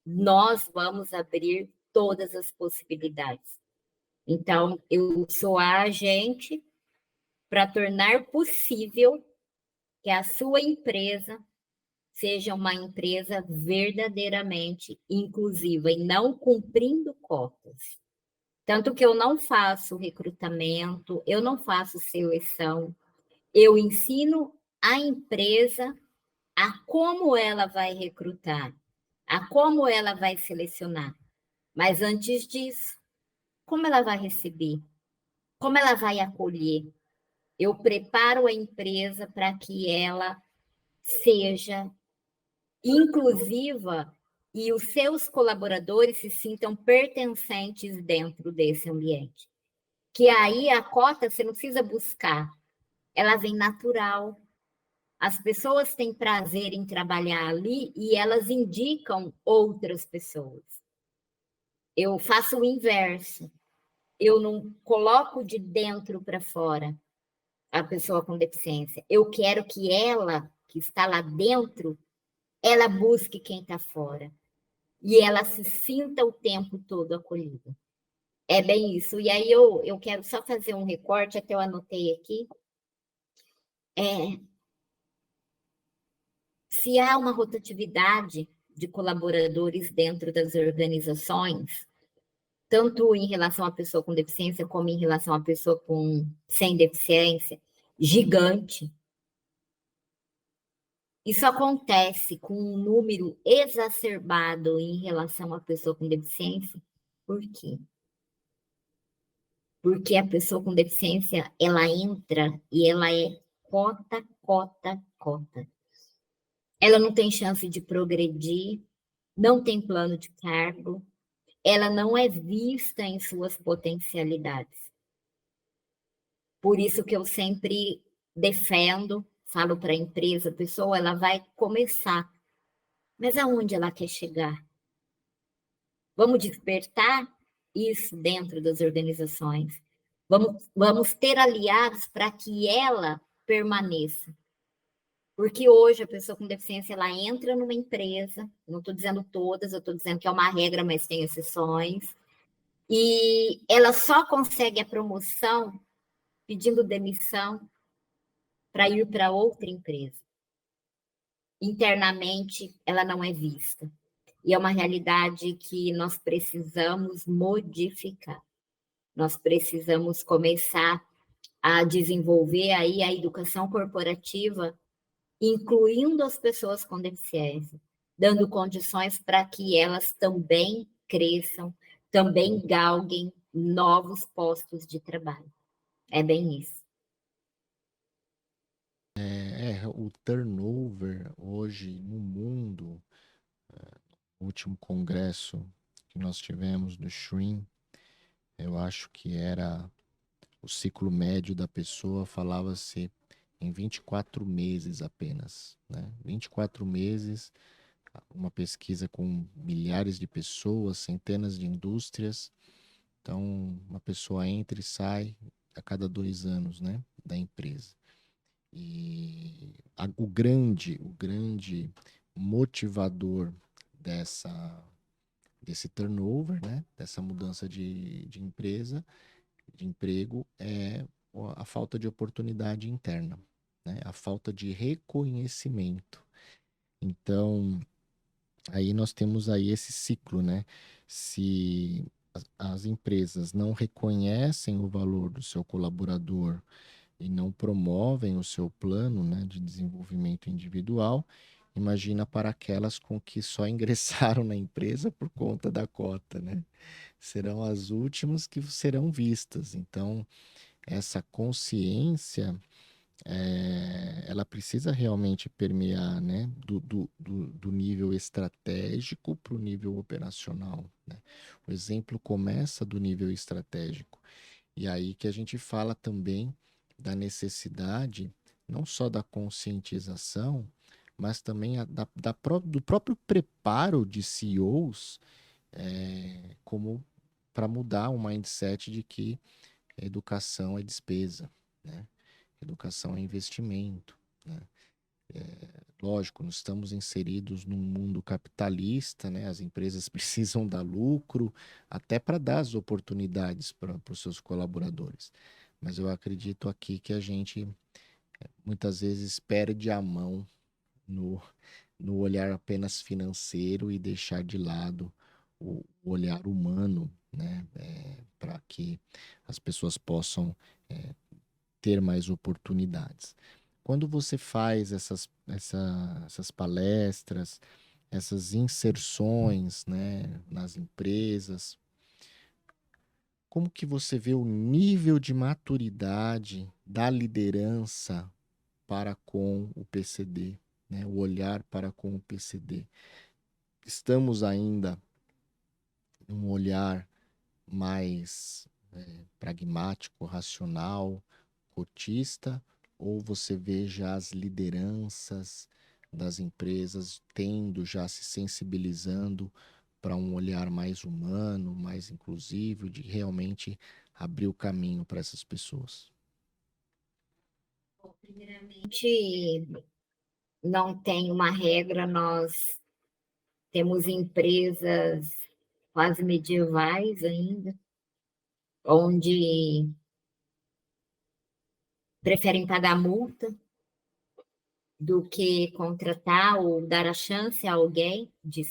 nós vamos abrir todas as possibilidades. Então, eu sou a agente para tornar possível que a sua empresa seja uma empresa verdadeiramente inclusiva e não cumprindo cotas. Tanto que eu não faço recrutamento, eu não faço seleção, eu ensino a empresa a como ela vai recrutar, a como ela vai selecionar. Mas antes disso, como ela vai receber? Como ela vai acolher? Eu preparo a empresa para que ela seja inclusiva e os seus colaboradores se sintam pertencentes dentro desse ambiente. Que aí a cota você não precisa buscar, ela vem natural. As pessoas têm prazer em trabalhar ali e elas indicam outras pessoas. Eu faço o inverso. Eu não coloco de dentro para fora a pessoa com deficiência. Eu quero que ela, que está lá dentro, ela busque quem está fora e ela se sinta o tempo todo acolhida. É bem isso. E aí eu quero só fazer um recorte, até eu anotei aqui. Se há uma rotatividade de colaboradores dentro das organizações, tanto em relação à pessoa com deficiência, como em relação à pessoa sem deficiência, gigante. Isso acontece com um número exacerbado em relação à pessoa com deficiência. Por quê? Porque a pessoa com deficiência, ela entra e ela é cota, cota, cota. Ela não tem chance de progredir, não tem plano de cargo, ela não é vista em suas potencialidades. Por isso que eu sempre defendo, falo para a empresa, a pessoa, ela vai começar, mas aonde ela quer chegar? Vamos despertar isso dentro das organizações. Vamos ter aliados para que ela permaneça. Porque hoje a pessoa com deficiência ela entra numa empresa, não estou dizendo todas, eu estou dizendo que é uma regra, mas tem exceções, e ela só consegue a promoção pedindo demissão para ir para outra empresa. Internamente, ela não é vista. E é uma realidade que nós precisamos modificar. Nós precisamos começar a desenvolver aí a educação corporativa, incluindo as pessoas com deficiência, dando condições para que elas também cresçam, também galguem novos postos de trabalho. É bem isso. O turnover hoje no mundo, o último congresso que nós tivemos do SHREM, eu acho que era o ciclo médio da pessoa, falava-se em 24 meses apenas, né? 24 meses, uma pesquisa com milhares de pessoas, centenas de indústrias. Então, uma pessoa entra e sai a cada 2 anos, né, da empresa. E o grande motivador desse turnover, né, dessa mudança de empresa, de emprego, é a falta de oportunidade interna, né, a falta de reconhecimento. Então, aí nós temos aí esse ciclo, né? Se as empresas não reconhecem o valor do seu colaborador e não promovem o seu plano, né, de desenvolvimento individual, imagina para aquelas com que só ingressaram na empresa por conta da cota, né? Serão as últimas que serão vistas. Então, essa consciência ela precisa realmente permear, né, do nível estratégico para o nível operacional, né? O exemplo começa do nível estratégico. E aí que a gente fala também da necessidade, não só da conscientização, mas também do próprio preparo de CEOs, como para mudar o mindset de que educação é despesa, né? Educação é investimento, né? Lógico, nós estamos inseridos num mundo capitalista, né? As empresas precisam dar lucro até para dar as oportunidades para os seus colaboradores. Mas eu acredito aqui que a gente muitas vezes perde a mão no, no olhar apenas financeiro e deixar de lado o olhar humano, né? Para que as pessoas possam ter mais oportunidades. Quando você faz essas palestras, essas inserções, né, nas empresas, como que você vê o nível de maturidade da liderança para com o PCD, né, o olhar para com o PCD? Estamos ainda num olhar mais pragmático, racional, cotista, ou você vê já as lideranças das empresas tendo, já se sensibilizando para um olhar mais humano, mais inclusivo, de realmente abrir o caminho para essas pessoas? Primeiramente, não tem uma regra, nós temos empresas quase medievais ainda, onde preferem pagar multa do que contratar ou dar a chance a alguém de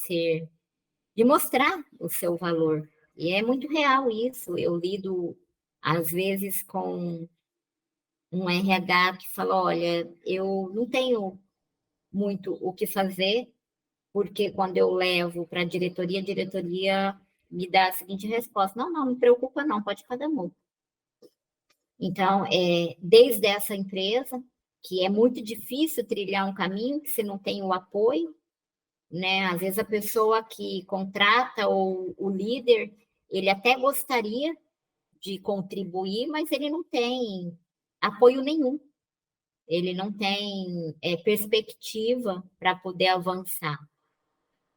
mostrar o seu valor. E é muito real isso. Eu lido, às vezes, com um RH que fala: olha, eu não tenho muito o que fazer, porque quando eu levo para a diretoria me dá a seguinte resposta: não, não, não preocupa, não, pode pagar multa. Então, desde essa empresa, que é muito difícil trilhar um caminho que você não tem o apoio, né? Às vezes a pessoa que contrata ou o líder, ele até gostaria de contribuir, mas ele não tem apoio nenhum, ele não tem perspectiva para poder avançar.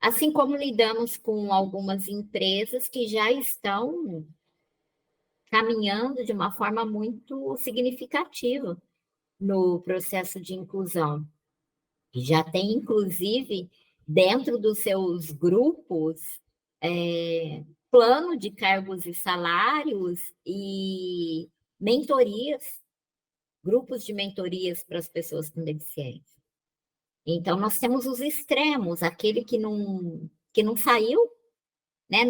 Assim como lidamos com algumas empresas que já estão caminhando de uma forma muito significativa no processo de inclusão. Já tem, inclusive, dentro dos seus grupos, plano de cargos e salários e mentorias, grupos de mentorias para as pessoas com deficiência. Então, nós temos os extremos, aquele que não saiu, né?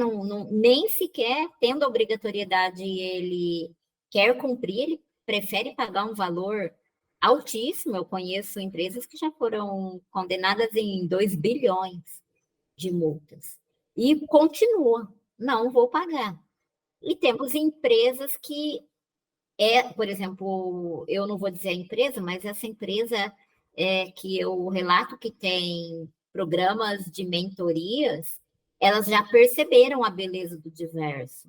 Nem sequer tendo a obrigatoriedade, ele quer cumprir, ele prefere pagar um valor altíssimo. Eu conheço empresas que já foram condenadas em 2 bilhões de multas. E continua, não vou pagar. E temos empresas que por exemplo, eu não vou dizer a empresa, mas essa empresa que eu relato que tem programas de mentorias, elas já perceberam a beleza do diverso.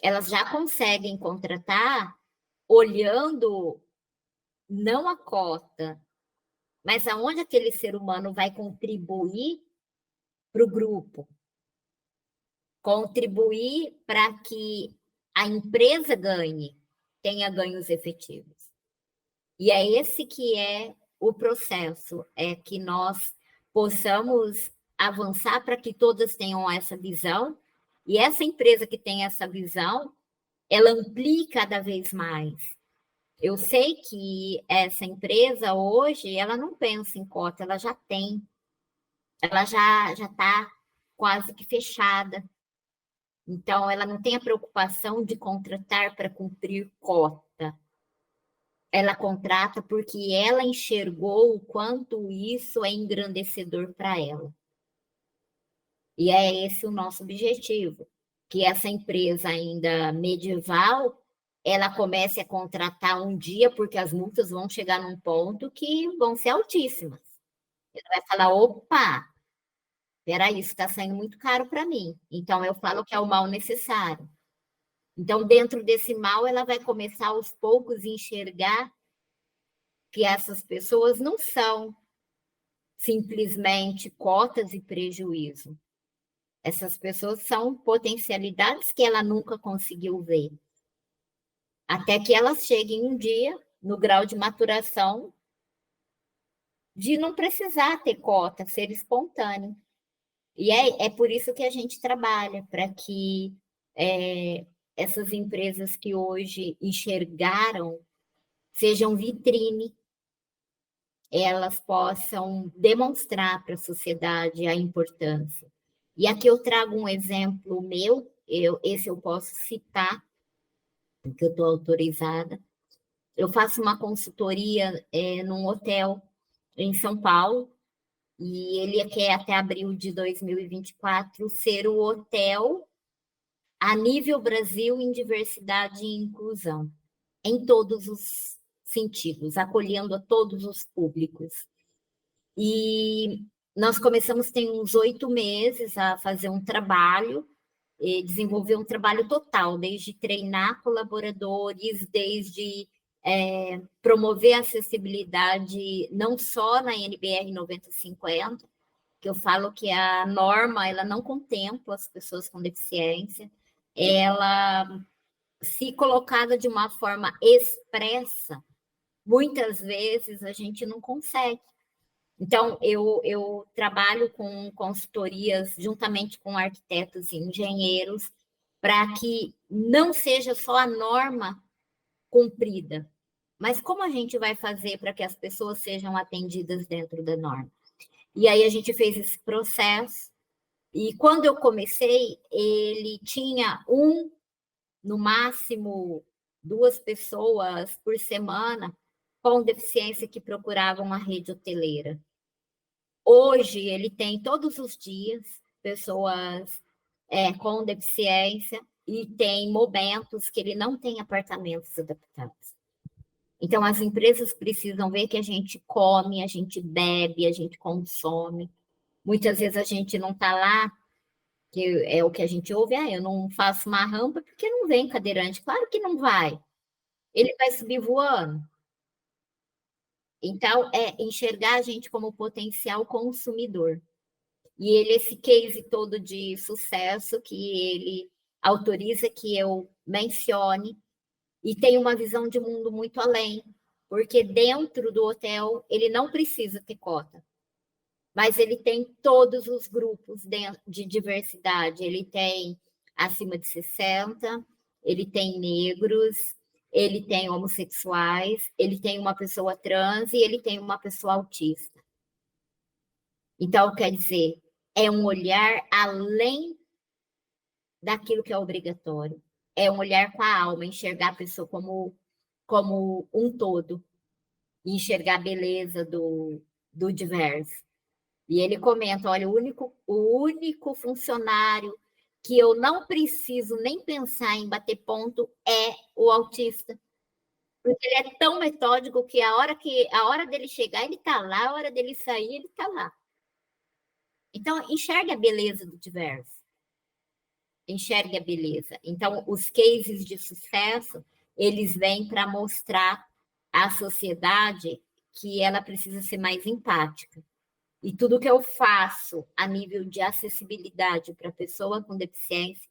Elas já conseguem contratar olhando não a cota, mas aonde aquele ser humano vai contribuir para o grupo, contribuir para que a empresa ganhe, tenha ganhos efetivos. E é esse que é o processo, é que nós possamos avançar para que todas tenham essa visão, e essa empresa que tem essa visão, ela amplie cada vez mais. Eu sei que essa empresa hoje, ela não pensa em cota, ela já tem, ela já está quase que fechada. Então, ela não tem a preocupação de contratar para cumprir cota. Ela contrata porque ela enxergou o quanto isso é engrandecedor para ela. E é esse o nosso objetivo, que essa empresa ainda medieval, ela comece a contratar um dia, porque as multas vão chegar num ponto que vão ser altíssimas. Ele vai falar: opa, peraí, isso está saindo muito caro para mim. Então, eu falo que é o mal necessário. Então, dentro desse mal, ela vai começar aos poucos a enxergar que essas pessoas não são simplesmente cotas e prejuízo. Essas pessoas são potencialidades que ela nunca conseguiu ver. Até que elas cheguem um dia no grau de maturação de não precisar ter cota, ser espontâneo. E é por isso que a gente trabalha, para que essas empresas que hoje enxergaram sejam vitrine, elas possam demonstrar para a sociedade a importância. E aqui eu trago um exemplo meu, esse eu posso citar, porque eu estou autorizada. Eu faço uma consultoria num hotel em São Paulo, e ele quer até abril de 2024 ser o hotel a nível Brasil em diversidade e inclusão, em todos os sentidos, acolhendo a todos os públicos. E nós começamos, tem uns 8 meses, a fazer um trabalho, desenvolver um trabalho total, desde treinar colaboradores, desde promover a acessibilidade, não só na NBR 9050, que eu falo que a norma ela não contempla as pessoas com deficiência, ela, se colocada de uma forma expressa, muitas vezes a gente não consegue. Então, eu trabalho com consultorias juntamente com arquitetos e engenheiros para que não seja só a norma cumprida, mas como a gente vai fazer para que as pessoas sejam atendidas dentro da norma? E aí a gente fez esse processo, e quando eu comecei, ele tinha no máximo, 2 pessoas por semana com deficiência que procuravam a rede hoteleira. Hoje, ele tem todos os dias pessoas com deficiência e tem momentos que ele não tem apartamentos adaptados. Então, as empresas precisam ver que a gente come, a gente bebe, a gente consome. Muitas vezes a gente não está lá, que é o que a gente ouve, eu não faço uma rampa porque não vem cadeirante. Claro que não vai. Ele vai subir voando. Então, é enxergar a gente como potencial consumidor. E ele, esse case todo de sucesso que ele autoriza que eu mencione, e tem uma visão de mundo muito além, porque dentro do hotel ele não precisa ter cota, mas ele tem todos os grupos de diversidade. Ele tem acima de 60, ele tem negros, ele tem homossexuais, ele tem uma pessoa trans e ele tem uma pessoa autista. Então, quer dizer, é um olhar além daquilo que é obrigatório. É um olhar com a alma, enxergar a pessoa como um todo, e enxergar a beleza do diverso. E ele comenta: olha, o único funcionário que eu não preciso nem pensar em bater ponto é o autista. Porque ele é tão metódico que a hora dele chegar, ele está lá, a hora dele sair, ele está lá. Então, enxergue a beleza do diverso. Enxergue a beleza. Então, os cases de sucesso, eles vêm para mostrar à sociedade que ela precisa ser mais empática. E tudo que eu faço a nível de acessibilidade para a pessoa com deficiência,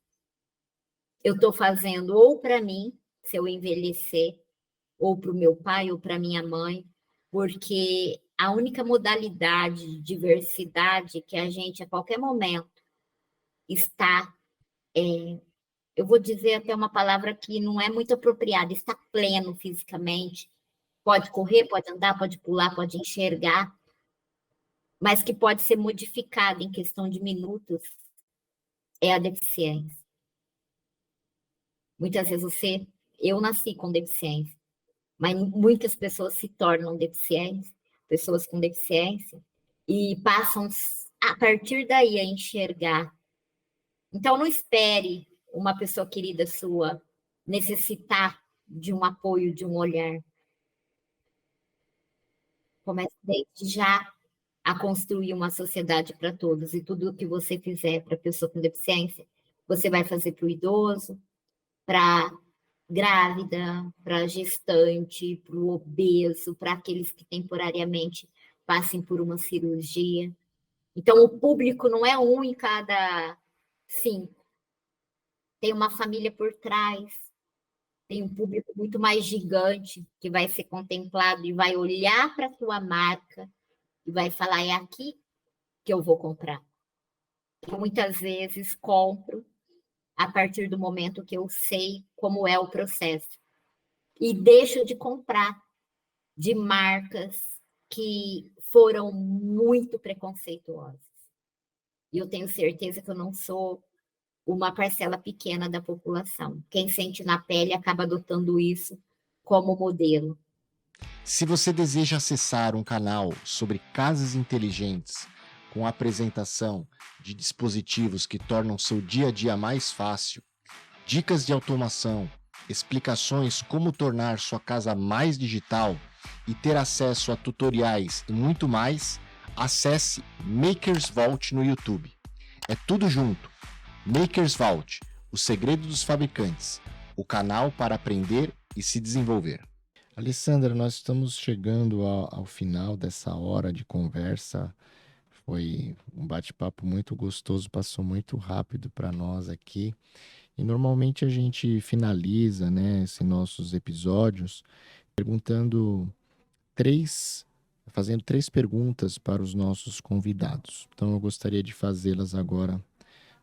eu estou fazendo ou para mim, se eu envelhecer, ou para o meu pai, ou para minha mãe, porque a única modalidade de diversidade que a gente, a qualquer momento, está, eu vou dizer até uma palavra que não é muito apropriada, está pleno fisicamente, pode correr, pode andar, pode pular, pode enxergar, mas que pode ser modificada em questão de minutos, é a deficiência. Muitas vezes eu nasci com deficiência, mas muitas pessoas se tornam deficientes, pessoas com deficiência, e passam a partir daí a enxergar. Então, não espere uma pessoa querida sua necessitar de um apoio, de um olhar. Comece desde já a construir uma sociedade para todos, e tudo o que você fizer para a pessoa com deficiência, você vai fazer para o idoso, para grávida, para gestante, para o obeso, para aqueles que temporariamente passem por uma cirurgia. Então, o público não é um em cada 5. Tem uma família por trás, tem um público muito mais gigante que vai ser contemplado e vai olhar para a tua marca e vai falar: é aqui que eu vou comprar. Eu muitas vezes compro a partir do momento que eu sei como é o processo. E deixo de comprar de marcas que foram muito preconceituosas. E eu tenho certeza que eu não sou uma parcela pequena da população. Quem sente na pele acaba adotando isso como modelo. Se você deseja acessar um canal sobre casas inteligentes, com apresentação de dispositivos que tornam seu dia a dia mais fácil, dicas de automação, explicações como tornar sua casa mais digital e ter acesso a tutoriais e muito mais, acesse Makers Vault no YouTube. É tudo junto. Makers Vault, o segredo dos fabricantes, o canal para aprender e se desenvolver. Alessandra, nós estamos chegando ao final dessa hora de conversa. Foi um bate-papo muito gostoso, passou muito rápido para nós aqui. E normalmente a gente finaliza, né, esses nossos episódios perguntando 3 fazendo 3 perguntas para os nossos convidados. Então, eu gostaria de fazê-las agora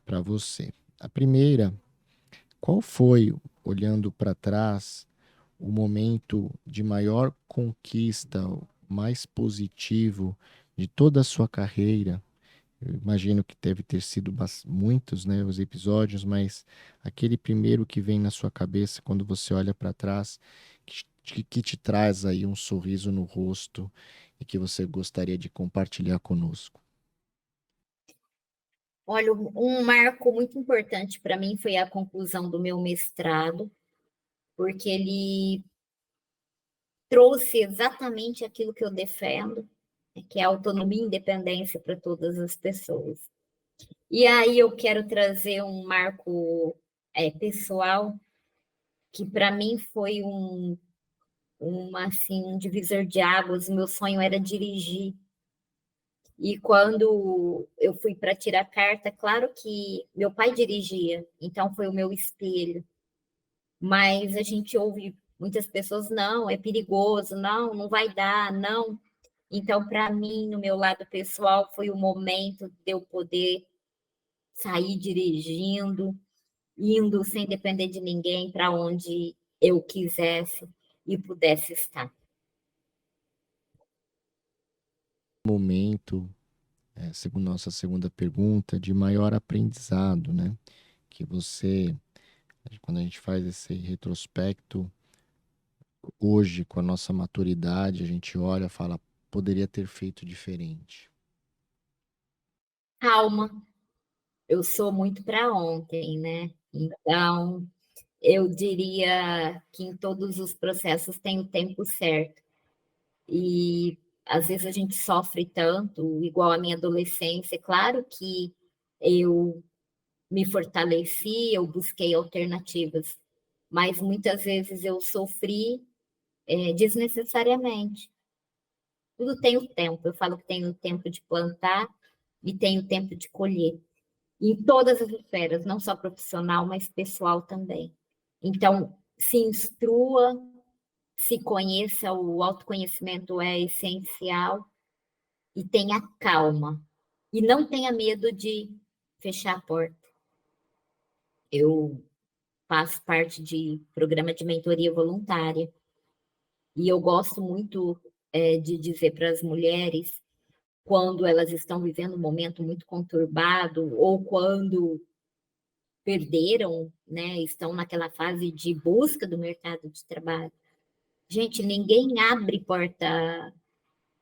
para você. A primeira, qual foi, olhando para trás, o momento de maior conquista, o mais positivo de toda a sua carreira? Eu imagino que deve ter sido muitos, né, os episódios, mas aquele primeiro que vem na sua cabeça quando você olha para trás, que te traz aí um sorriso no rosto e que você gostaria de compartilhar conosco. Olha, um marco muito importante para mim foi a conclusão do meu mestrado, porque ele trouxe exatamente aquilo que eu defendo, que é autonomia e independência para todas as pessoas. E aí eu quero trazer um marco pessoal, que para mim foi assim, um divisor de águas. O meu sonho era dirigir. E quando eu fui para tirar carta, claro que meu pai dirigia, então foi o meu espelho. Mas a gente ouve muitas pessoas, não, é perigoso, não, não vai dar, não. Então, para mim, no meu lado pessoal, foi o momento de eu poder sair dirigindo, indo sem depender de ninguém para onde eu quisesse e pudesse estar. Momento, segundo nossa segunda pergunta, de maior aprendizado, né? Que você, quando a gente faz esse retrospecto, hoje, com a nossa maturidade, a gente olha e fala, poderia ter feito diferente. Calma, eu sou muito para ontem, né? Então, eu diria que em todos os processos tem o tempo certo. E às vezes a gente sofre tanto, igual a minha adolescência. Claro que eu me fortaleci, eu busquei alternativas, mas muitas vezes eu sofri desnecessariamente. Tudo tem o tempo. Eu falo que tem o tempo de plantar e tem o tempo de colher. Em todas as esferas, não só profissional, mas pessoal também. Então, se instrua, se conheça, o autoconhecimento é essencial e tenha calma. E não tenha medo de fechar a porta. Eu faço parte de programa de mentoria voluntária e eu gosto muito de dizer para as mulheres, quando elas estão vivendo um momento muito conturbado ou quando perderam, né, estão naquela fase de busca do mercado de trabalho. Gente, ninguém abre porta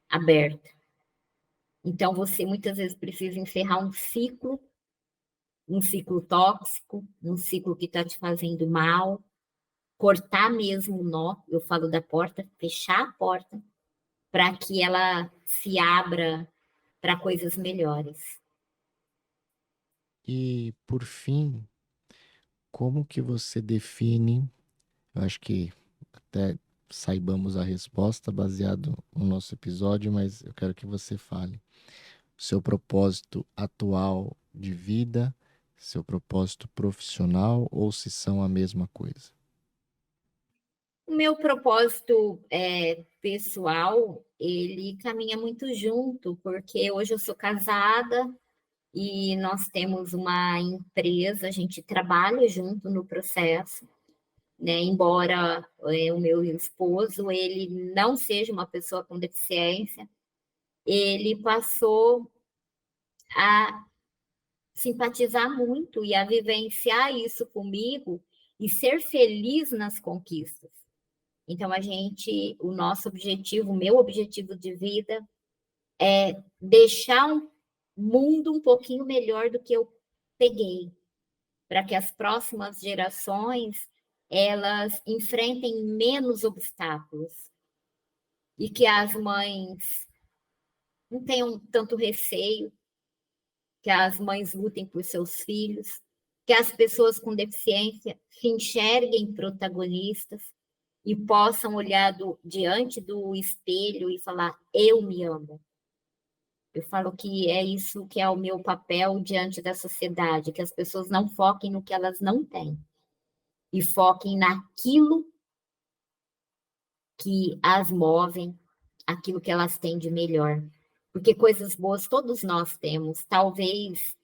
aberta. Então, você muitas vezes precisa encerrar um ciclo tóxico, um ciclo que está te fazendo mal, cortar mesmo o nó, eu falo da porta, fechar a porta, para que ela se abra para coisas melhores. E, por fim, como que você define, eu acho que até saibamos a resposta baseado no nosso episódio, mas eu quero que você fale o seu propósito atual de vida, seu propósito profissional ou se são a mesma coisa? O meu propósito pessoal, ele caminha muito junto, porque hoje eu sou casada e nós temos uma empresa, a gente trabalha junto no processo, né? Embora o meu esposo ele não seja uma pessoa com deficiência, ele passou a simpatizar muito e a vivenciar isso comigo e ser feliz nas conquistas. Então, o nosso objetivo, o meu objetivo de vida é deixar um mundo um pouquinho melhor do que eu peguei, para que as próximas gerações elas enfrentem menos obstáculos e que as mães não tenham tanto receio, que as mães lutem por seus filhos, que as pessoas com deficiência se enxerguem protagonistas e possam olhar diante do espelho e falar: eu me amo. Eu falo que é isso que é o meu papel diante da sociedade, que as pessoas não foquem no que elas não têm e foquem naquilo que as movem, aquilo que elas têm de melhor. Porque coisas boas todos nós temos. Talvez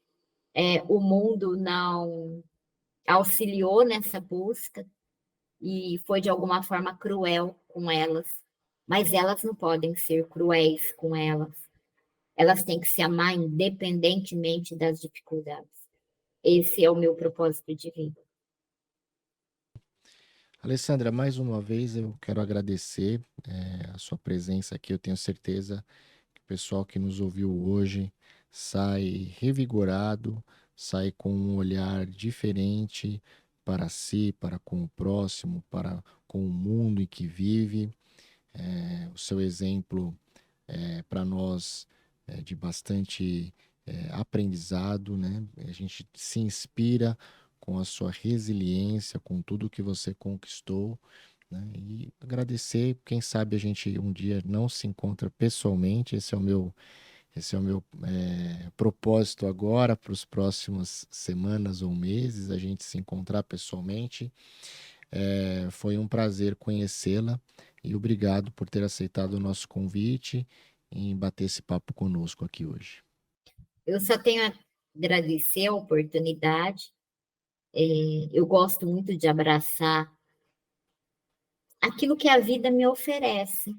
o mundo não auxiliou nessa busca e foi de alguma forma cruel com elas, mas elas não podem ser cruéis com elas. Elas têm que se amar independentemente das dificuldades. Esse é o meu propósito de vida. Alessandra, mais uma vez eu quero agradecer a sua presença aqui. Eu tenho certeza que o pessoal que nos ouviu hoje sai revigorado, sai com um olhar diferente para si, para com o próximo, para com o mundo em que vive. O seu exemplo para nós de bastante aprendizado, né? A gente se inspira com a sua resiliência, com tudo que você conquistou, né? E agradecer, quem sabe a gente um dia não se encontra pessoalmente, esse é o meu propósito agora para as próximas semanas ou meses, a gente se encontrar pessoalmente. Foi um prazer conhecê-la e obrigado por ter aceitado o nosso convite em bater esse papo conosco aqui hoje. Eu só tenho a agradecer a oportunidade. Eu gosto muito de abraçar aquilo que a vida me oferece.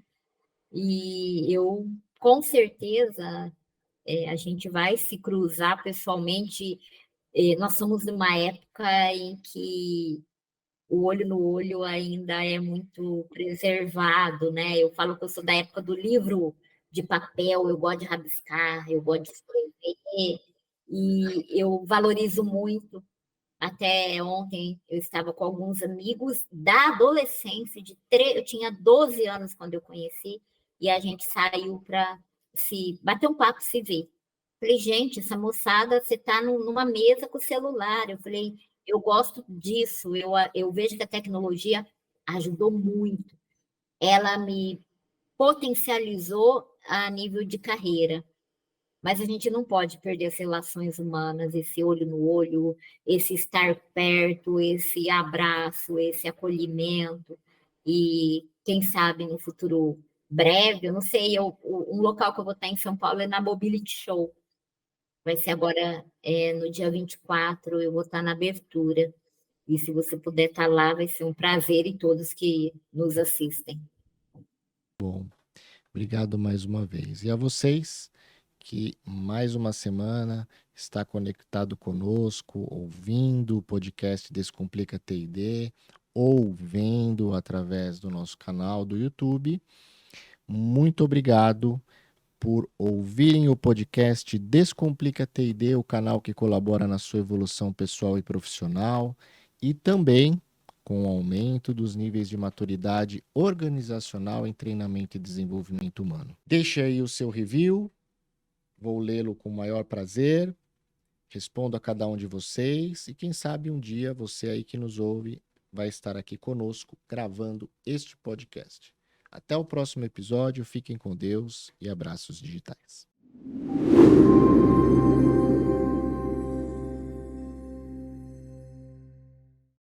E eu, com certeza, a gente vai se cruzar pessoalmente. Nós somos numa época em que o olho no olho ainda é muito preservado, né? Eu falo que eu sou da época do livro de papel, eu gosto de rabiscar, eu gosto de escrever, e eu valorizo muito. Até ontem eu estava com alguns amigos da adolescência, eu tinha 12 anos quando eu conheci, e a gente saiu para se bater um papo, se ver. Falei, gente, essa moçada, você está numa mesa com o celular. Eu falei, eu gosto disso, eu vejo que a tecnologia ajudou muito. Ela me potencializou a nível de carreira, mas a gente não pode perder as relações humanas, esse olho no olho, esse estar perto, esse abraço, esse acolhimento. E quem sabe no futuro breve, eu não sei, um local que eu vou estar em São Paulo é na Mobility Show. Vai ser agora no dia 24, eu vou estar na abertura. E se você puder estar lá, vai ser um prazer e todos que nos assistem. Bom, obrigado mais uma vez. E a vocês que mais uma semana está conectado conosco, ouvindo o podcast Descomplica TID, ou vendo através do nosso canal do YouTube. Muito obrigado por ouvirem o podcast Descomplica TID, o canal que colabora na sua evolução pessoal e profissional, e também com o aumento dos níveis de maturidade organizacional em treinamento e desenvolvimento humano. Deixe aí o seu review, vou lê-lo com o maior prazer, respondo a cada um de vocês e quem sabe um dia você aí que nos ouve vai estar aqui conosco gravando este podcast. Até o próximo episódio, fiquem com Deus e abraços digitais.